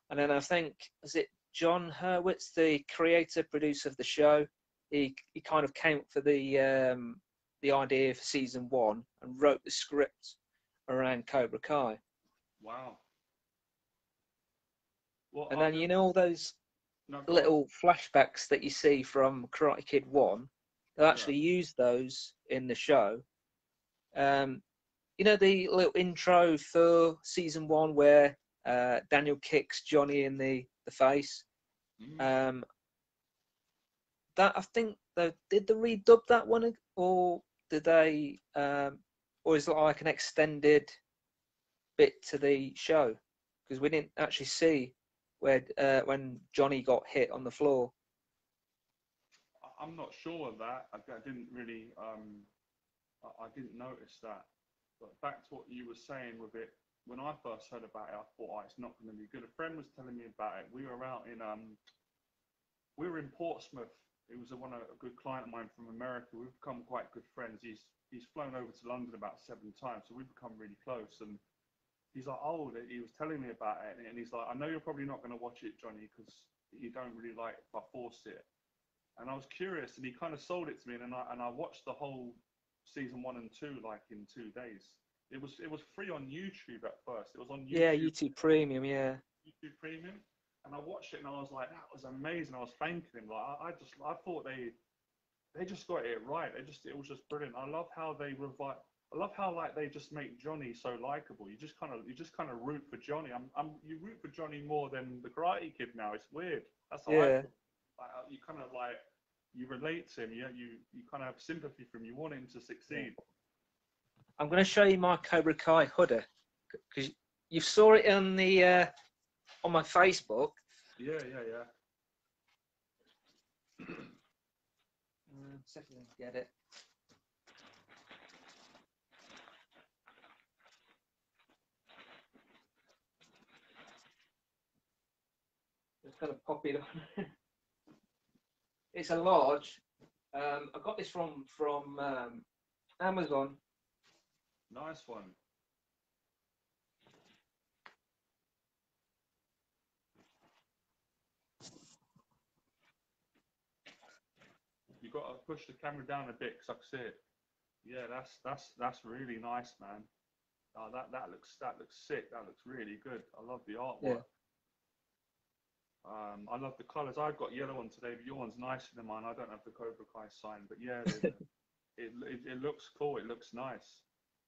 And then I think, is it John Hurwitz, the creator, producer of the show? He kind of came up for the idea for season 1 and wrote the script around Cobra Kai. Wow. Well, And then, you know, all those little flashbacks that you see from Karate Kid 1, they actually use those in the show. You know, the little intro for season 1 where Daniel kicks Johnny in the face. That, I think, did they redub that one, or did they, or is it like an extended bit to the show? Because we didn't actually see where when Johnny got hit on the floor. I'm not sure of that. I didn't really, I didn't notice that. But back to what you were saying with it, when I first heard about it, I thought, oh, it's not going to be good. A friend was telling me about it. We were out in, we were in Portsmouth. It was a good client of mine from America. We've become quite good friends. He's flown over to London about 7 times, so we've become really close. And he's like, oh, he was telling me about it, and he's like, I know you're probably not going to watch it, Johnny, because you don't really like if I force it. And I was curious, and he kind of sold it to me, and I watched the whole season 1 and 2 like in 2 days. It was free on YouTube at first. It was on YouTube. Yeah, YouTube Premium, yeah. YouTube Premium, and I watched it, and I was like, that was amazing. I was thanking him. Like I thought they just got it right. It was just brilliant. I love how they revive. I love how like they just make Johnny so likable. You just kind of root for Johnny. You root for Johnny more than the Karate Kid now. It's weird. That's how I feel. Like, you kind of like you relate to him. You kind of have sympathy for him. You want him to succeed. I'm going to show you my Cobra Kai hoodie because you saw it on the on my Facebook. Yeah. Second, get it. Just gonna pop it on. It's a large. I got this from Amazon. Nice one. You got to push the camera down a bit because I can see it. Yeah, that's really nice, man. That looks sick. That looks really good. I love the artwork. Yeah. I love the colours. I've got yellow on today, but your one's nicer than mine. I don't have the Cobra Kai sign, but yeah, it looks cool. It looks nice.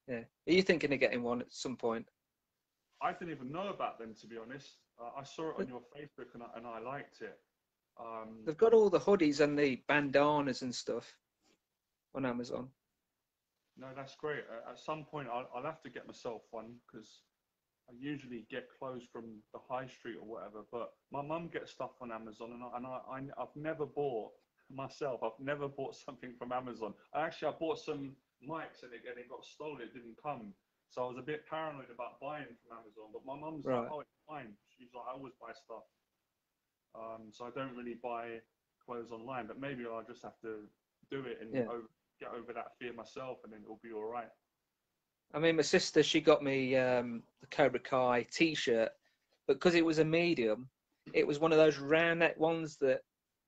Yeah. Are you thinking of getting one at some point? I didn't even know about them, to be honest. I saw it on your Facebook and I liked it. They've got all the hoodies and the bandanas and stuff on Amazon. No, that's great. At some point, I'll have to get myself one because I usually get clothes from the high street or whatever. But my mum gets stuff on Amazon, and I've never bought myself. I've never bought something from Amazon. I bought some mics and it got stolen. It didn't come, so I was a bit paranoid about buying from Amazon. But my mum's like, "Oh, it's fine." She's like, "I always buy stuff." So I don't really buy clothes online, but maybe I'll just have to do it and Yeah. get over that fear myself, and then it'll be all right. I mean, my sister, she got me the Cobra Kai T-shirt, but because it was a medium, it was one of those round neck ones that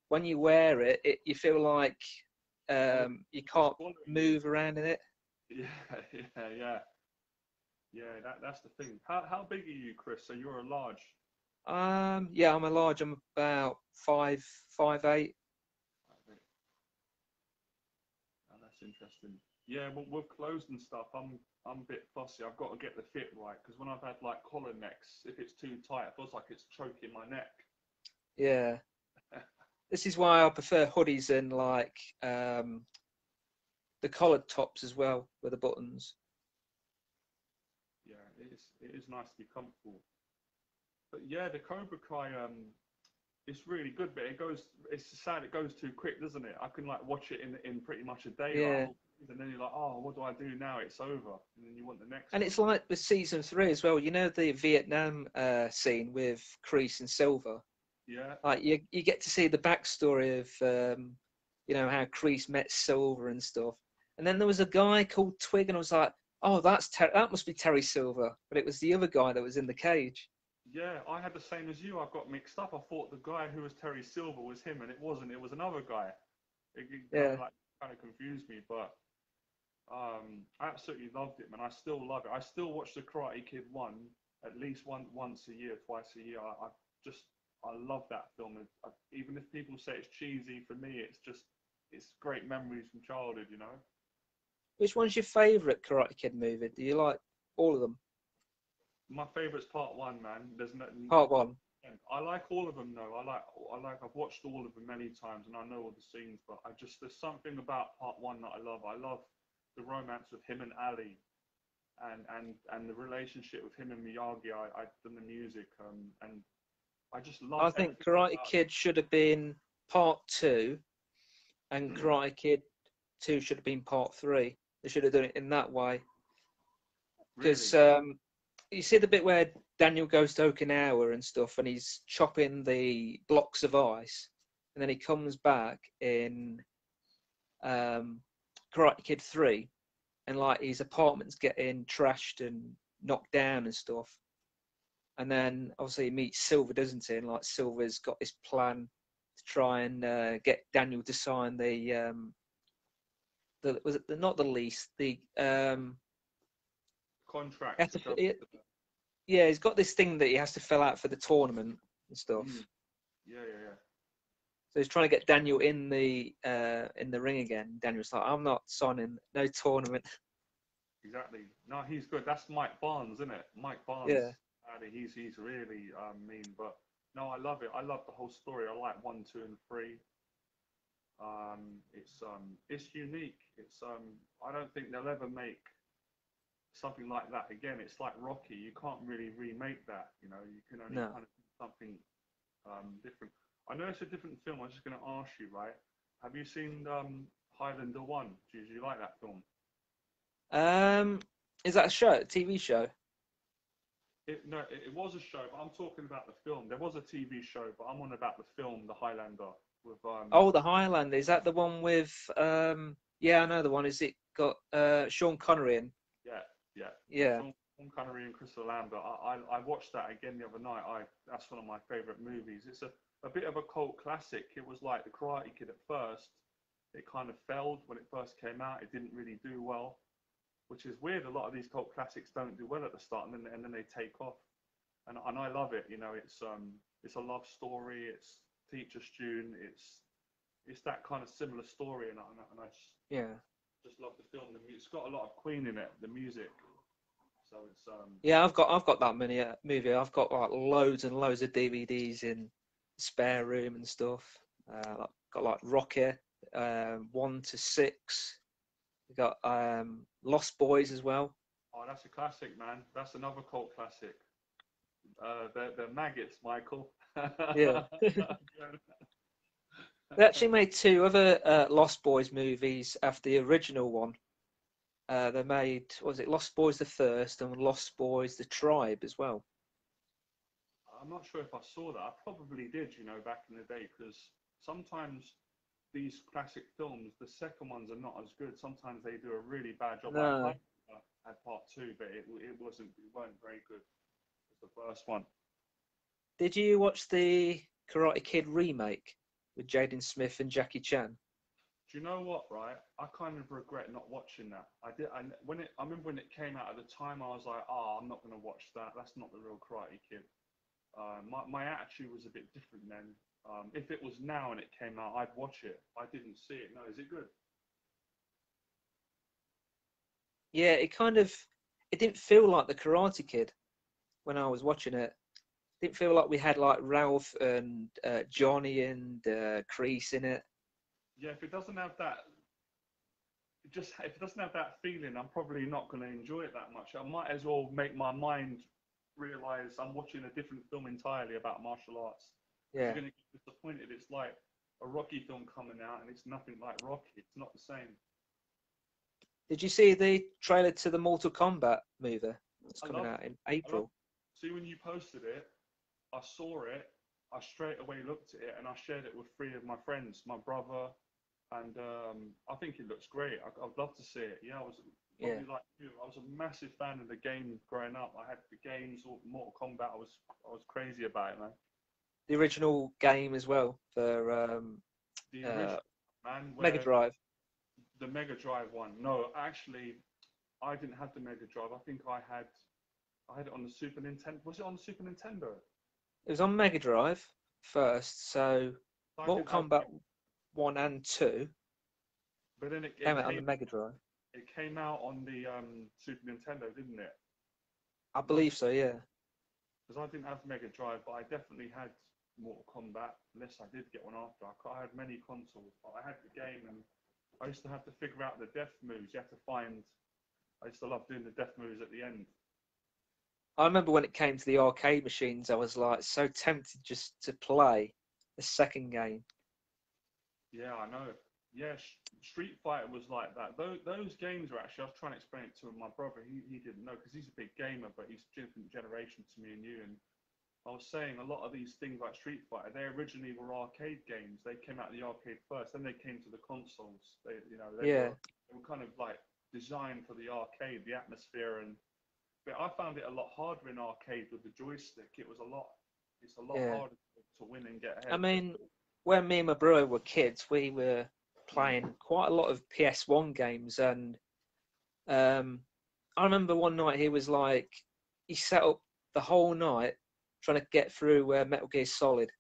when you wear it, you feel like you can't move around in it. Yeah, yeah. That's the thing. How big are you, Chris? So you're a large. Yeah, I'm a large. I'm about 5'8". Oh, that's interesting. Yeah, well, with clothes and stuff, I'm a bit fussy. I've got to get the fit right because when I've had like collar necks, if it's too tight, it feels like it's choking my neck. Yeah. This is why I prefer hoodies and like the collared tops as well with the buttons. Yeah, it is nice to be comfortable. But yeah, the Cobra Kai it's really good, but it's sad it goes too quick, doesn't it? I can like watch it in pretty much a day, Yeah. and then you're like, oh, what do I do now? It's over, and then you want the next And one. it's like with season 3 as well. You know the Vietnam scene with Kreese and Silver. Yeah, Like you get to see the backstory of you know how Kreese met Silver and stuff. And then there was a guy called Twig, and I was like, oh, that must be Terry Silver, but it was the other guy that was in the cage. yeah, I had the same as you. I got mixed up. I thought the guy who was Terry Silver was him, and it wasn't. It was another guy. It Yeah. kind of confused me, but I absolutely loved it, man. I still love it. I still watch the Karate Kid one at least once a year, twice a year. I love that film. Even if people say it's cheesy, for me, it's great memories from childhood. You know. Which one's your favourite Karate Kid movie? Do you like all of them? My favorite's part one, man. There's no. Part one. I like all of them though. I've watched all of them many times and I know all the scenes, but there's something about part one that I love. I love the romance with him and Ali, and the relationship with him and Miyagi. I've done the music, and I just love I think everything Karate about Kid should have been part 2, and it. Karate Kid 2 should have been part 3. They should have done it in that way. Because Really? you see the bit where Daniel goes to Okinawa and stuff, and he's chopping the blocks of ice, and then he comes back in Karate Kid 3, and like his apartment's getting trashed and knocked down and stuff. And then obviously he meets Silver, doesn't he? And like Silver's got this plan to try and get Daniel to sign was it not the lease, the Contract to go. yeah, he's got this thing that he has to fill out for the tournament and stuff. Yeah, yeah, yeah. So he's trying to get Daniel in the ring again. Daniel's like, I'm not signing no tournament. Exactly. No, he's good. That's Mike Barnes, isn't it? Mike Barnes. Yeah. He's really mean, but no, I love it. I love the whole story. I like 1, 2, and 3. It's unique. I don't think they'll ever make something like that again. It's like Rocky. You can't really remake that. You know, you can only kind of do something different. I know it's a different film. I'm just going to ask you, right? Have you seen Highlander 1? Do you like that film? Is that a show, a TV show? No, it was a show, but I'm talking about the film. There was a TV show, but I'm on about the film, The Highlander. With Oh, the Highlander. Is that the one with yeah, I know the one. Is it got Sean Connery in? Yeah. Sean Connery and Crystal Lambert. I watched that again the other night. That's one of my favorite movies. It's a bit of a cult classic. It was like The Karate Kid at first. It kind of failed when it first came out. It didn't really do well, which is weird. A lot of these cult classics don't do well at the start, and then they take off. And I love it. You know, it's a love story. It's teacher student. It's that kind of similar story, and I just love the film. It's got a lot of Queen in it. The music. So it's Yeah, I've got that many movie. I've got like loads and loads of DVDs in the spare room and stuff. Got like Rocky, 1 to 6. We got Lost Boys as well. Oh, that's a classic, man. That's another cult classic. They're maggots, Michael. Yeah. They actually made 2 other Lost Boys movies after the original one. They made, what was it, Lost Boys the First and Lost Boys the Tribe as well. I'm not sure if I saw that. I probably did, back in the day, because sometimes these classic films, the second ones are not as good. Sometimes they do a really bad job. No. I had part two, but it weren't very good as the first one. Did you watch the Karate Kid remake with Jaden Smith and Jackie Chan? Do you know what? Right, I kind of regret not watching that. I remember when it came out at the time, I was like, oh, I'm not going to watch that. That's not the real Karate Kid. My attitude was a bit different then. If it was now and it came out, I'd watch it. I didn't see it. No, is it good? Yeah, it didn't feel like the Karate Kid when I was watching it. It didn't feel like we had like Ralph and Johnny and Kreese in it. Yeah, if it doesn't have that, if it doesn't have that feeling, I'm probably not going to enjoy it that much. I might as well make my mind realize I'm watching a different film entirely about martial arts. Yeah. You're going to get disappointed. It's like a Rocky film coming out, and it's nothing like Rocky. It's not the same. Did you see the trailer to the Mortal Kombat movie? It's coming out in April. See, when you posted it, I saw it. I straight away looked at it, and I shared it with 3 of my friends, my brother, and I think it looks great. I'd love to see it. Yeah, I was probably like you. I was a massive fan of the game growing up. I had the games, or Mortal Kombat. I was crazy about it, man. The original game as well for The original, man, Mega Drive. The Mega Drive one. No, actually, I didn't have the Mega Drive. I think I had it on the Super Nintendo. Was it on the Super Nintendo? It was on Mega Drive first, so Mortal Kombat 1 and 2 but then it came out on the Mega Drive. It came out on the Super Nintendo, didn't it? I believe so, yeah. Because I didn't have Mega Drive, but I definitely had Mortal Kombat, unless I did get one after. I had many consoles, but I had the game, and I used to have to figure out the death moves. You have to find... I used to love doing the death moves at the end. I remember when it came to the arcade machines, I was like so tempted just to play the second game. Yeah, I know. Yeah, Street Fighter was like that. Those games were actually, I was trying to explain it to my brother. He didn't know because he's a big gamer, but he's a different generation to me and you. And I was saying a lot of these things like Street Fighter, they originally were arcade games. They came out of the arcade first, then they came to the consoles. They were kind of like designed for the arcade, the atmosphere. But I found it a lot harder in arcade with the joystick. It's a lot harder to win and get ahead. I mean, when me and my brother were kids, we were playing quite a lot of PS1 games, and I remember one night he set up the whole night trying to get through Metal Gear Solid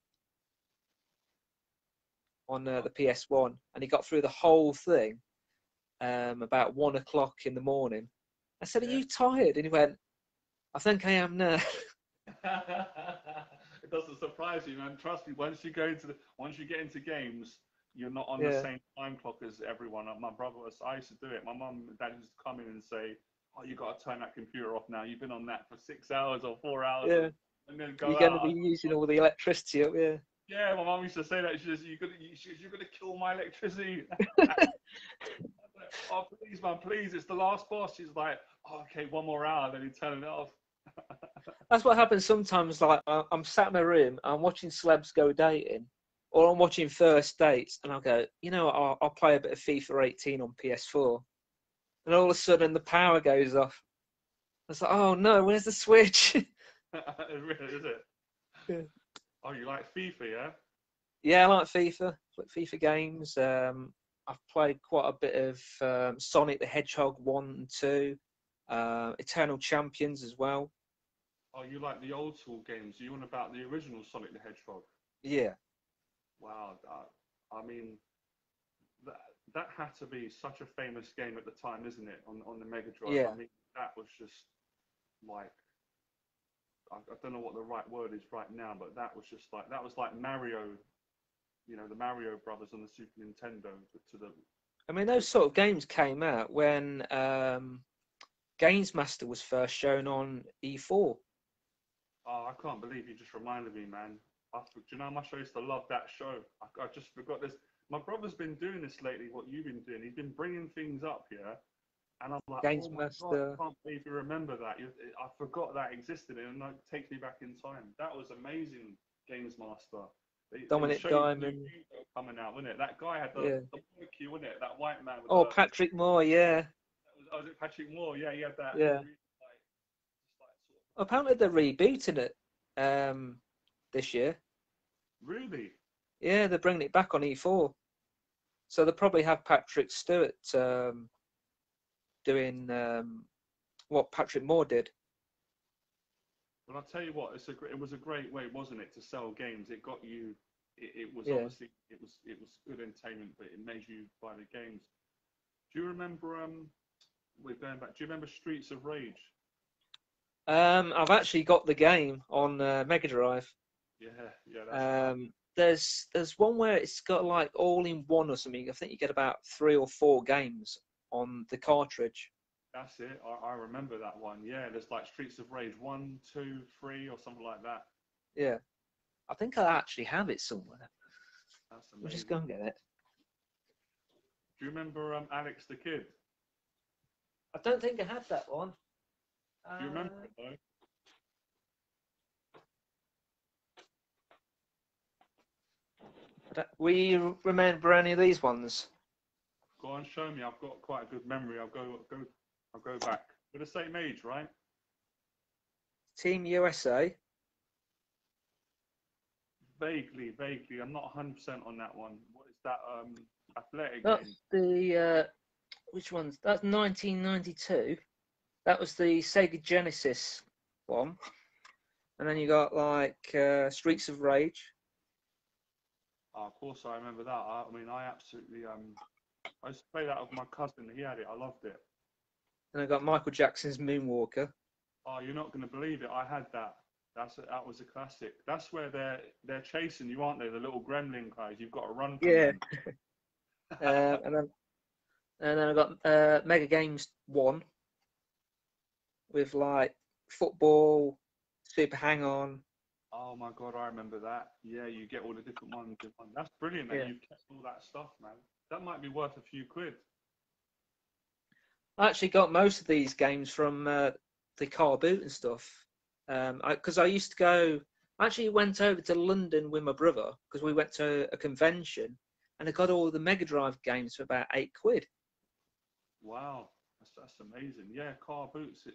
on the PS1, and he got through the whole thing about 1 o'clock in the morning. I said, "Are you tired?" And he went, "I think I am now." It doesn't surprise you, man. Trust me. Once you get into games, you're not on the same time clock as everyone. My brother I used to do it. My mum and dad used to come in and say, "Oh, you got to turn that computer off now. You've been on that for 6 hours or 4 hours." Yeah. And then go You're out. going to be using all the electricity up, yeah. Yeah, my mum used to say that. She says, "You're gonna kill my electricity." Oh, please, man, please. It's the last boss. She's like, "Oh, okay, 1 more hour." Then you turn it off. That's what happens sometimes. Like I'm sat in my room, I'm watching celebs go dating, or I'm watching First Dates, and I'll go, I'll play a bit of FIFA 18 on PS4, and all of a sudden the power goes off. It's like, oh no, where's the switch? Is it? Yeah. Oh, you like FIFA, yeah? Yeah, I like FIFA. Like FIFA games. I've played quite a bit of Sonic the Hedgehog 1 and 2, Eternal Champions as well. Oh, you like the old school games? You want about the original Sonic the Hedgehog? Yeah. Wow. I mean, that had to be such a famous game at the time, isn't it? On the Mega Drive. Yeah. I mean, that was just like, I don't know what the right word is right now, but that was like Mario. The Mario Brothers on the Super Nintendo. I mean, those sort of games came out when Games Master was first shown on E4. Oh, I can't believe you just reminded me, man. Do you know how much I used to love that show? I just forgot this. My brother's been doing this lately, what you've been doing. He's been bringing things up here. And I'm like, Games oh my Master. God, I can't believe you remember that. I forgot that existed, and it takes me back in time. That was amazing, Games Master. It was Dominic showing Diamond. coming out, wasn't it? That guy had Yeah. the monkey, wasn't it? That white man with Oh, the. Patrick Moore, yeah. Was it Patrick Moore? Yeah, he had that. Yeah. Really, Apparently they're rebooting it this year. really? Yeah, they're bringing it back on E4. So they'll probably have Patrick Stewart doing what Patrick Moore did. Well, I'll tell you what, it was a great way, wasn't it, to sell games? It got you. It was Yeah. obviously it was good entertainment, but it made you buy the games. Do you remember? We're going back. Do you remember Streets of Rage? I've actually got the game on Mega Drive. Yeah, that's. There's one where it's got like all in one or something. I think you get about 3 or 4 games on the cartridge. That's it. I remember that one. Yeah, there's like Streets of Rage 1, 2, 3, or something like that. Yeah, I think I actually have it somewhere. That's We'll amazing. just go and get it. Do you remember Alex the Kid? I don't think I had that one. Do you remember it though? We remember any of these ones? Go on, show me. I've got quite a good memory. I'll go back. We're the same age, right? Team USA. Vaguely. I'm not 100% on that one. What is that? Athletic That's game. the which ones? That's 1992. That was the Sega Genesis one, and then you got like Streets of Rage. Oh, of course, I remember that. I mean, I absolutely I used to play that with my cousin. He had it. I loved it. And I got Michael Jackson's Moonwalker. Oh, you're not going to believe it. I had that. That was a classic. That's where they're chasing you, aren't they? The little gremlin guys. You've got to run from Yeah. them. and then I got Mega Games 1 with like football, Super Hang On. Oh my God, I remember that. Yeah, you get all the different ones in one. That's brilliant that Yeah. you've kept all that stuff, man. That might be worth a few quid. I actually got most of these games from the car boot and stuff. Because I used to go, I actually went over to London with my brother because we went to a convention and I got all the Mega Drive games for about £8. Wow, that's amazing. Yeah, car boots.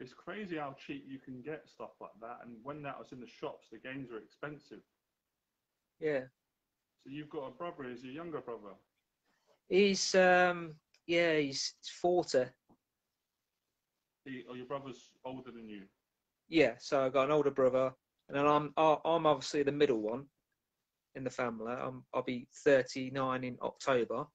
It's crazy how cheap you can get stuff like that. And when that was in the shops, the games were expensive. Yeah. So you've got a brother. Is your younger brother? He's he's 40. Your brother's older than you. Yeah, so I got an older brother, and then I'm obviously the middle one in the family. I'll be 39 in October.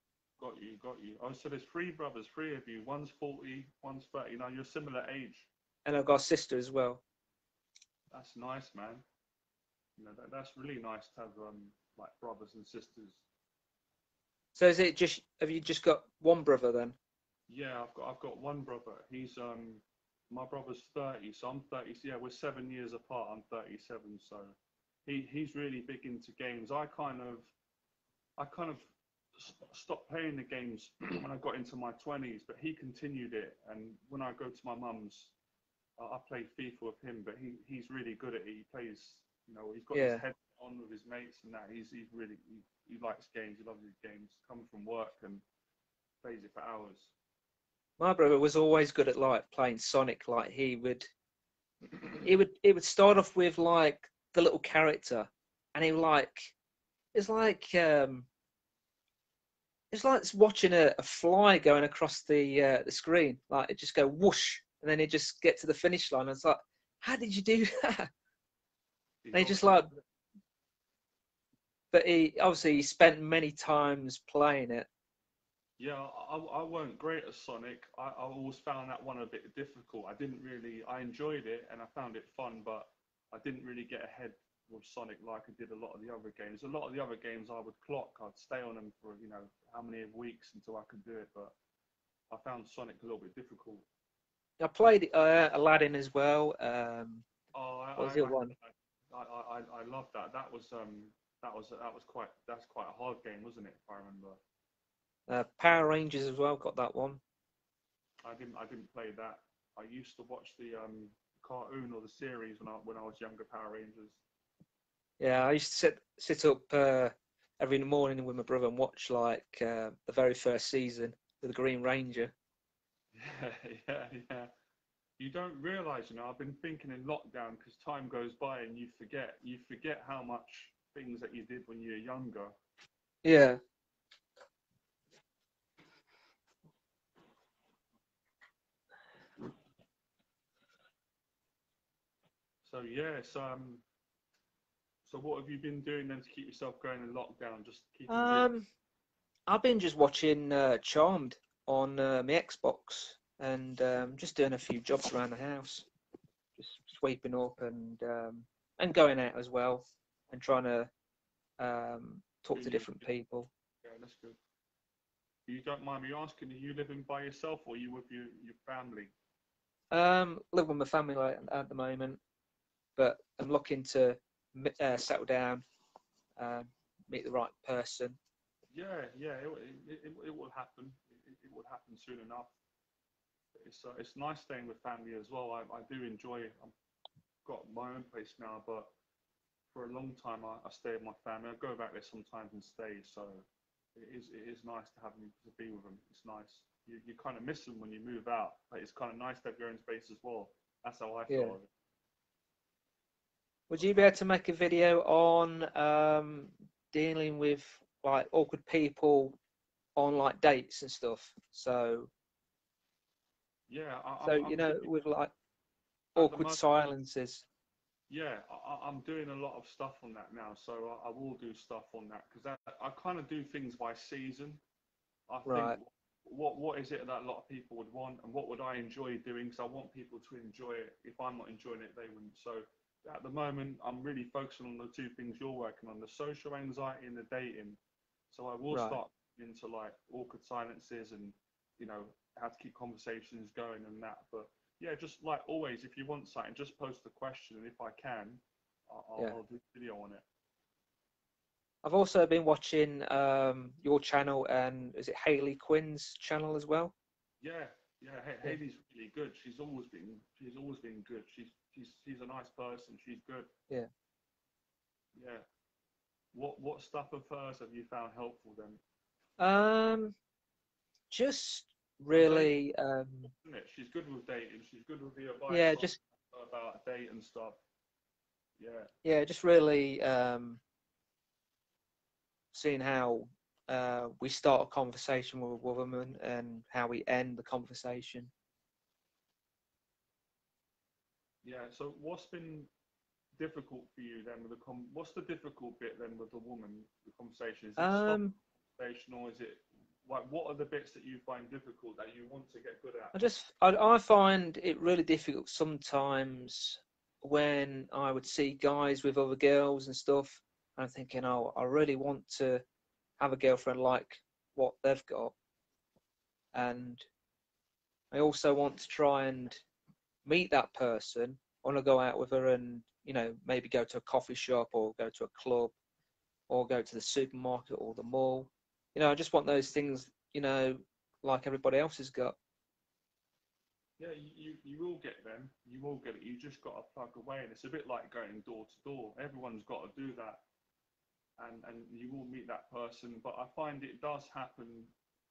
Got you. Oh, so there's 3 brothers, 3 of you. One's 40, one's 39. You're similar age. And I've got a sister as well. That's nice, man. You know, that's really nice to have like brothers and sisters. So have you just got one brother then? Yeah, I've got one brother. He's my brother's 30, so I'm 30. So yeah, we're 7 years apart. I'm 37, so he's really big into games. I kind of stopped playing the games when I got into my 20s, but he continued it. And when I go to my mum's, I play FIFA with him, but he's really good at it. He plays, you know, he's got his head on with his mates and that. He likes games. He loves his games. Comes from work and plays it for hours. My brother was always good at like playing Sonic. Like he would start off with like the little character, and it's like watching a fly going across the screen. Like it just go whoosh, and then it just get to the finish line. And it's like, how did you do that? And he just like, but he obviously spent many times playing it. Yeah, I weren't great at Sonic. I always found that one a bit difficult. I enjoyed it and I found it fun, but I didn't really get ahead with Sonic like I did a lot of the other games. A lot of the other games I would clock. I'd stay on them for, you know, how many weeks until I could do it, but I found Sonic a little bit difficult. I played Aladdin as well. What was the other one? I love that. That's quite a hard game, wasn't it? If I remember. Power Rangers as well. Got that one. I didn't play that. I used to watch the cartoon or the series when I was younger. Power Rangers. Yeah, I used to sit up every morning with my brother and watch like the very first season of the Green Ranger. Yeah. You don't realise, I've been thinking in lockdown because time goes by and you forget how much things that you did when you were younger. Yeah. So yes, so what have you been doing then to keep yourself going in lockdown? Just keeping busy? I've been just watching Charmed on my Xbox and just doing a few jobs around the house, just sweeping up and going out as well and trying to talk to different people. Yeah, that's good. You don't mind me asking, are you living by yourself or are you with your family? Live with my family at the moment, but I'm looking to settle down, meet the right person. Yeah, it will happen. It will happen soon enough. It's nice staying with family as well. I do enjoy it. I've got my own place now, but for a long time I stay with my family. I go back there sometimes and stay. So it is nice to have them, to be with them. It's nice. You kind of miss them when you move out, but it's kind of nice to have your own space as well. That's how I Yeah. feel. Would you be able to make a video on dealing with like awkward people on like dates and stuff? So Yeah, you know, with like at the awkward moment. silences. Yeah, I'm doing a lot of stuff on that now, so I will do stuff on that because I kind of do things by season. I think Right. what is it that a lot of people would want, and what would I enjoy doing? Because I want people to enjoy it. If I'm not enjoying it, they wouldn't. So at the moment, I'm really focusing on the two things you're working on: the social anxiety and the dating. So I will Right. start into like awkward silences and how to keep conversations going and that. But yeah, just like always, if you want something, just post the question, and if I can, Yeah. I'll do a video on it. I've also been watching your channel and is it Hayley Quinn's channel as well? Yeah, yeah. Yeah. Haley's really good. She's always been good. She's a nice person. She's good. Yeah. Yeah. What stuff of hers have you found helpful then? Just On dating, really isn't it? She's good with dating. She's good with the advice yeah, on just about a date and stuff. Yeah. just really seeing how we start a conversation with a woman and how we end the conversation. Yeah. So what's been difficult for you then with what's the difficult bit then with the woman, the conversation? Is it stop Um, conversation or is it like what are the bits that you find difficult that you want to get good at? I find it really difficult sometimes when I would see guys with other girls and stuff. And I'm thinking, oh, I really want to have a girlfriend like what they've got, and I also want to try and meet that person. I want to go out with her and maybe go to a coffee shop or go to a club or go to the supermarket or the mall. I just want those things, like everybody else has got. Yeah, you will get them. You will get it. You just got to plug away, and it's a bit like going door to door. Everyone's got to do that, and you will meet that person. But I find it does happen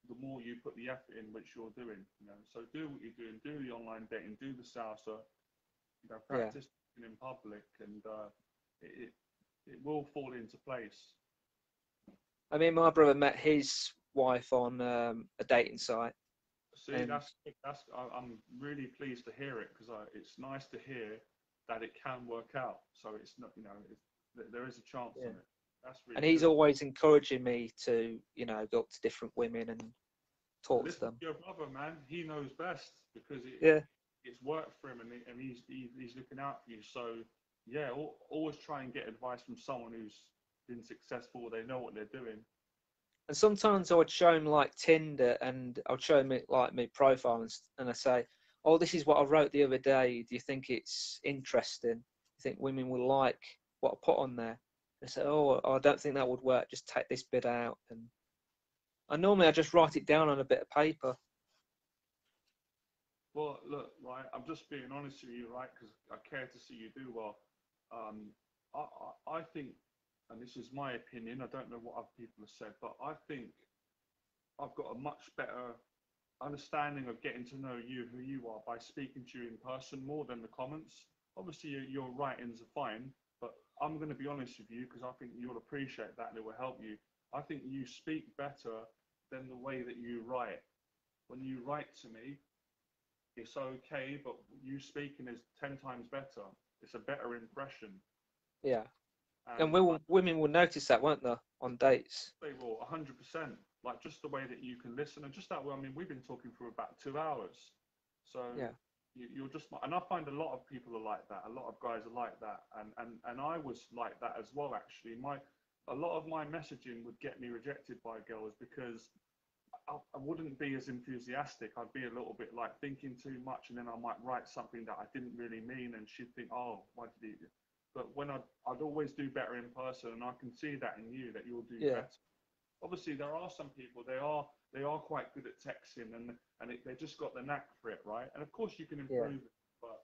the more you put the effort in, which you're doing. So do what you're doing. Do the online dating. Do the salsa. Yeah. Practice in public, and it it will fall into place. I mean, my brother met his wife on a dating site. See, And I'm really pleased to hear it because it's nice to hear that it can work out. So it's not, there is a chance yeah. on it. That's And really he's good. always encouraging me to, go up to different women and talk to Listen them. to your brother, man. He knows best because Yeah. it's worked for him, and he's looking out for you. So yeah, always try and get advice from someone who's been successful. They know what they're doing. And sometimes I would show him like Tinder and I would show him like my profile and I say, oh, this is what I wrote the other day. Do you think it's interesting? Do you think women will like what I put on there? They say, oh, I don't think that would work. Just take this bit out. And normally I just write it down on a bit of paper. Well, look, right, I'm just being honest with you, right, because I care to see you do well. I think, and this is my opinion, I don't know what other people have said, but I think I've got a much better understanding of getting to know you, who you are, by speaking to you in person more than the comments. Obviously, your writings are fine, but I'm going to be honest with you because I think you'll appreciate that and it will help you. I think you speak better than the way that you write. When you write to me, it's okay, but you speaking is 10 times better. It's a better impression. Yeah. And And women will notice that, won't they, on dates? they will, 100%. Like just the way that you can listen, and just that way. I mean, we've been talking for about 2 hours, so Yeah. you're just. And I find a lot of people are like that. A lot of guys are like that, and I was like that as well. Actually, a lot of my messaging would get me rejected by girls because I wouldn't be as enthusiastic. I'd be a little bit like thinking too much, and then I might write something that I didn't really mean, and she'd think, "Oh, why did he?" But when I'd always do better in person, and I can see that in you that you'll do better. Obviously, there are some people they are quite good at texting, and they just got the knack for it, right? And of course, you can improve it. But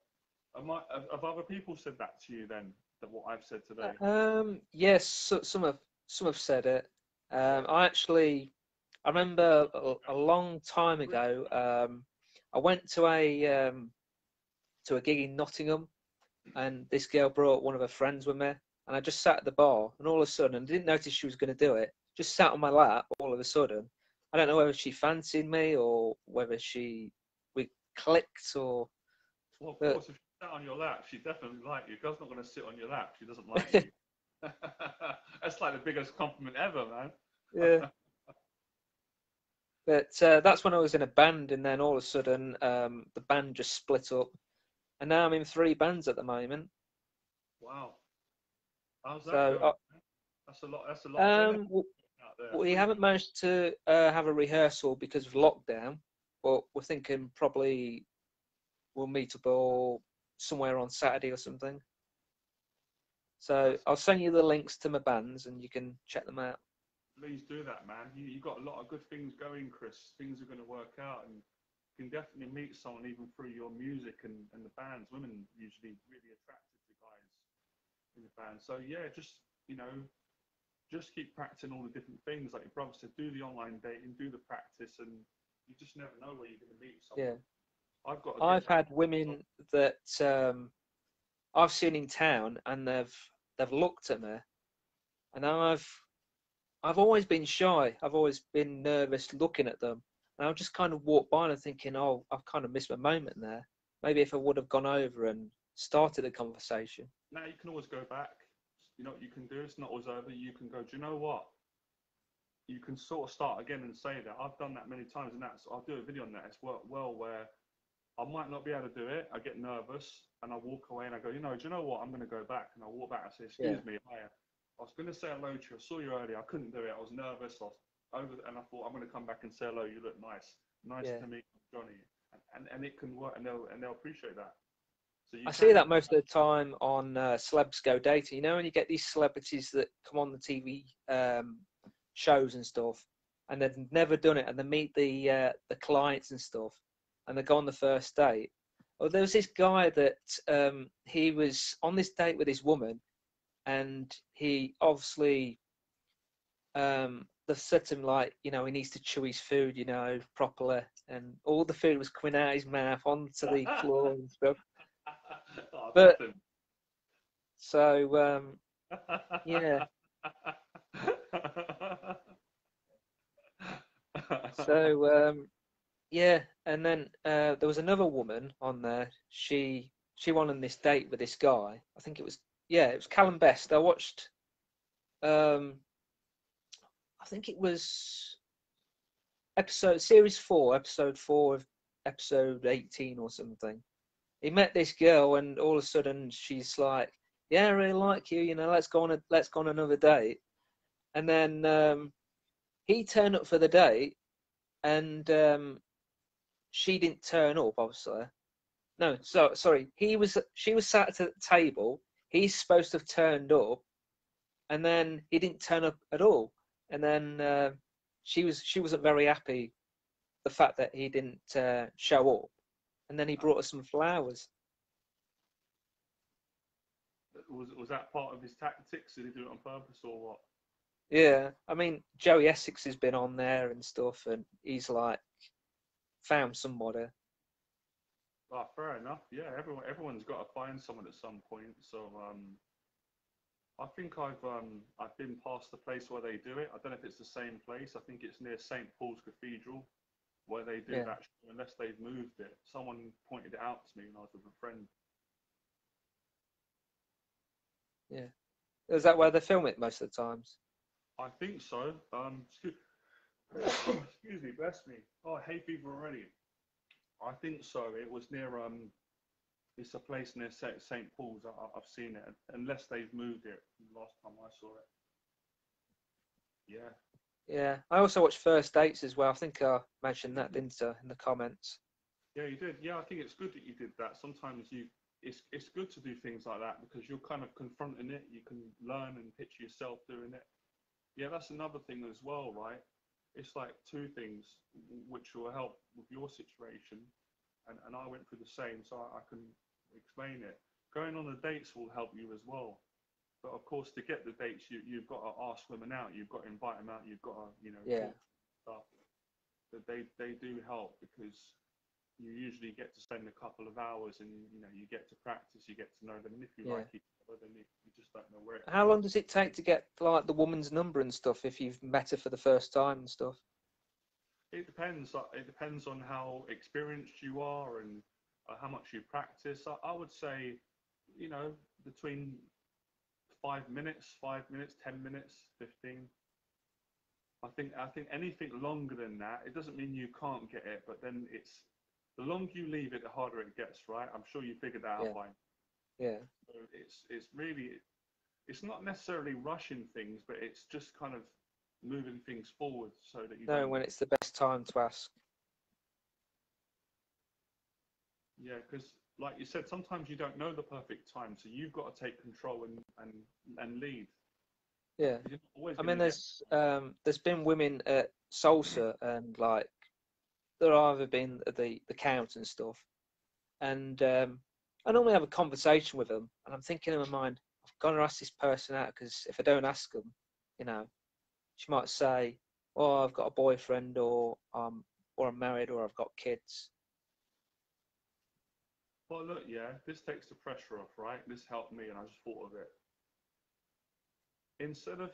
have other people said that to you then? That what I've said today? Yes, some have said it. I remember a long time ago. I went to a gig in Nottingham, and this girl brought one of her friends with me, and I just sat at the bar, and all of a sudden, I didn't notice she was going to do it. Just sat on my lap all of a sudden. I don't know whether she fancied me or whether we clicked or. Well, of course, if she sat on your lap, she definitely like you. Girl's not going to sit on your lap. She doesn't like you. That's like the biggest compliment ever, man. Yeah. But that's when I was in a band, and then all of a sudden, the band just split up, and now I'm in 3 bands at the moment. Wow. How's that So going? That's a lot. That's a lot of energy out there. we haven't managed to have a rehearsal because of lockdown, but we're thinking probably we'll meet up all somewhere on Saturday or something. So I'll send you the links to my bands, and you can check them out. Please do that, man. You got a lot of good things going, Chris. Things are going to work out, and you can definitely meet someone even through your music and the bands. Women usually really attracted to guys in the band. So yeah, just keep practicing all the different things. Like your brother said, do the online dating, do the practice, and you just never know where you're going to meet someone. Yeah. I've had women that I've seen in town, and they've looked at me, and I've always been shy. I've always been nervous looking at them. And I've just kind of walked by and thinking, oh, I've kind of missed my moment there. Maybe if I would have gone over and started a conversation. Now you can always go back. You know what you can do? It's not always over. You can go, do you know what? You can sort of start again and say that. I've done that many times, and I'll do a video on that. It's worked well where I might not be able to do it. I get nervous and I walk away and I go, do you know what? I'm going to go back. And I walk back and say, excuse me, I was going to say hello to you. I saw you earlier. I couldn't do it. I was nervous. And I thought, I'm going to come back and say hello. You look nice. Nice to meet you, Johnny. And it can work, and they'll appreciate that. So I see that most of the time on Celebs Go Dating. You know, when you get these celebrities that come on the TV shows and stuff, and they've never done it, and they meet the clients and stuff, and they go on the first date. Oh, there was this guy that he was on this date with his woman, and he obviously they've said to him, like, he needs to chew his food, properly, and all the food was coming out his mouth onto the floor and stuff. But so yeah. So yeah, and then there was another woman on there. She went on this date with this guy. I think it was Callum Best. I watched. I think it was series 4, episode 4 of episode 18 or something. He met this girl, and all of a sudden she's like, "Yeah, I really like you. Let's go on another date." And then he turned up for the date, and she didn't turn up, obviously. No, sorry. She was sat at the table. He's supposed to have turned up, and then he didn't turn up at all. And then she wasn't very happy the fact that he didn't show up. And then he brought her some flowers. Was that part of his tactics? Did he do it on purpose or what? Yeah, I mean, Joey Essex has been on there and stuff, and he's like found somebody. Ah, fair enough. Yeah, everyone's got to find someone at some point. So I think I've been past the place where they do it. I don't know if it's the same place. I think it's near St. Paul's Cathedral where they do Yeah. that show, unless they've moved it. Someone pointed it out to me when I was with a friend. Yeah, is that where they film it most of the times? I think so. Excuse me, bless me. Oh, hay fever already. I think so. It was near it's a place near St. Paul's. I've seen it, unless they've moved it. Last time I saw it. Yeah. Yeah, I also watched First Dates as well. I think I mentioned that, didn't I, in the comments? Yeah, you did. Yeah, I think it's good that you did that. Sometimes it's good to do things like that because you're kind of confronting it. You can learn and picture yourself doing it. Yeah, that's another thing as well, right? It's like two things which will help with your situation, and I went through the same, so I can explain it. Going on the dates will help you as well. But of course, to get the dates, you've got to ask women out. You've got to invite them out. You've got to, Yeah. talk stuff. But they do help because you usually get to spend a couple of hours and you get to practice. You get to know them. And if you Yeah. like each other, then you just don't know where it. How long does it take to get like the woman's number and stuff if you've met her for the first time and stuff? It depends. It depends on how experienced you are and how much you practice. I would say, between 5 minutes, 10 minutes, 15. I think anything longer than that, it doesn't mean you can't get it, but then it's the longer you leave it, the harder it gets, right? I'm sure you figured that out by now. Yeah. So it's really, it's not necessarily rushing things, but it's just kind of moving things forward so that you Knowing don't. when it's the best time to ask. Yeah, because like you said, sometimes you don't know the perfect time, so you've got to take control and lead. Yeah. You're not always I gonna mean, there's been women at salsa and like there have either been the count and stuff, and I normally have a conversation with them, and I'm thinking in my mind, I've got to ask this person out because if I don't ask them, she might say, "Oh, I've got a boyfriend," or I'm married, or I've got kids. Well, look, yeah, this takes the pressure off, right? This helped me, and I just thought of it. Instead of,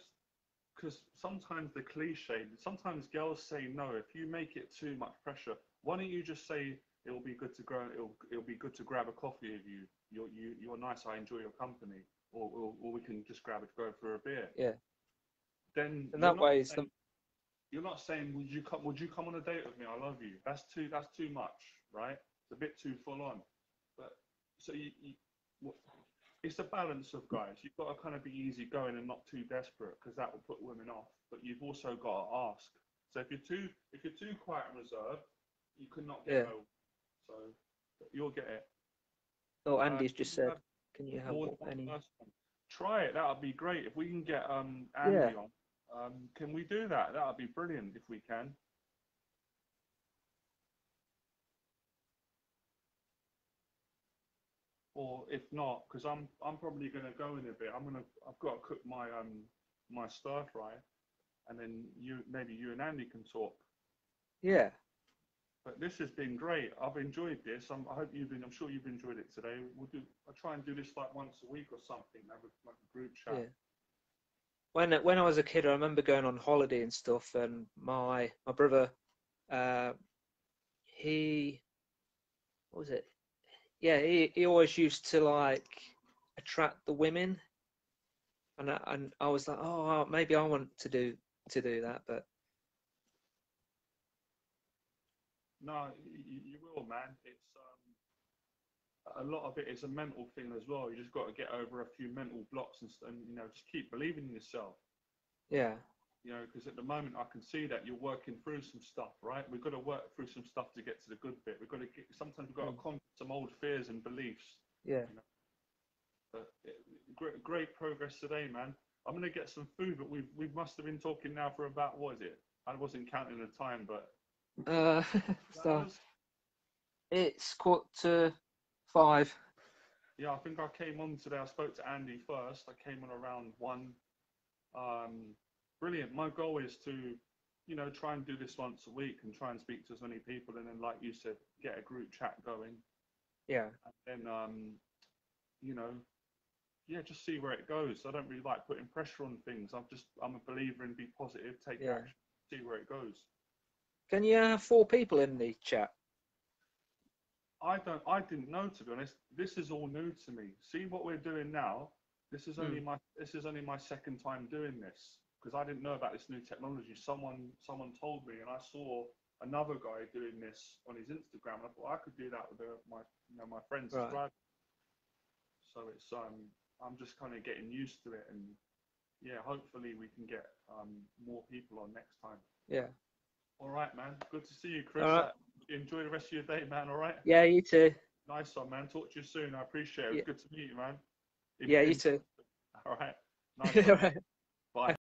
because sometimes the cliche, sometimes girls say no. If you make it too much pressure, why don't you just say it'll be good to grow, it'll be good to grab a coffee with you. You're nice. I enjoy your company, or we can just go for a beer. Yeah. Then And that way, you're not saying would you come on a date with me? I love you. That's too much, right? It's a bit too full on. But so it's a balance of guys. You've got to kind of be easygoing and not too desperate because that will put women off. But you've also got to ask. So if you're too quiet and reserved, you cannot get no. So you'll get it. Oh, Andy's just said, "Can you help any?" Try it. That would be great. If we can get Andy on, can we do that? That would be brilliant if we can. Or if not, because I'm probably gonna go in a bit. I've got to cook my stir fry, and then maybe you and Andy can talk. Yeah. But this has been great. I've enjoyed this. I hope I'm sure you've enjoyed it today. I'll try and do this like once a week or something. Have like a group chat. Yeah. When I was a kid, I remember going on holiday and stuff, and my brother, he, what was it? Yeah, he always used to like attract the women, and I was like, oh, maybe I want to do that, but No, you will, man. It's a lot of it is a mental thing as well. You just got to get over a few mental blocks and just keep believing in yourself. yeah. Because at the moment I can see that you're working through some stuff, right? We've got to work through some stuff to get to the good bit. Sometimes we've got to conquer some old fears and beliefs. Yeah. But great progress today, man. I'm gonna get some food, but we must have been talking now for about, what is it? I wasn't counting the time, but So it's 4:45. Yeah, I think I came on today. I spoke to Andy first. I came on around 1. Brilliant. My goal is to, you know, try and do this once a week and try and speak to as many people, and then, like you said, get a group chat going. Yeah. And then, you know, yeah, just see where it goes. I don't really like putting pressure on things. I'm a believer in be positive, take action, see where it goes. Can you have 4 people in the chat? I didn't know, to be honest. This is all new to me. See what we're doing now. This is only my second time doing this, because I didn't know about this new technology. Someone told me, and I saw another guy doing this on his Instagram. And I thought I could do that with my friends as well. So it's I'm just kind of getting used to it, and yeah, hopefully we can get more people on next time. Yeah. All right, man. Good to see you, Chris. All right. Enjoy the rest of your day, man. All right. Yeah, you too. Nice one, man. Talk to you soon. I appreciate it. It was good to meet you, man. You too. All right. Nice one. Right. Bye.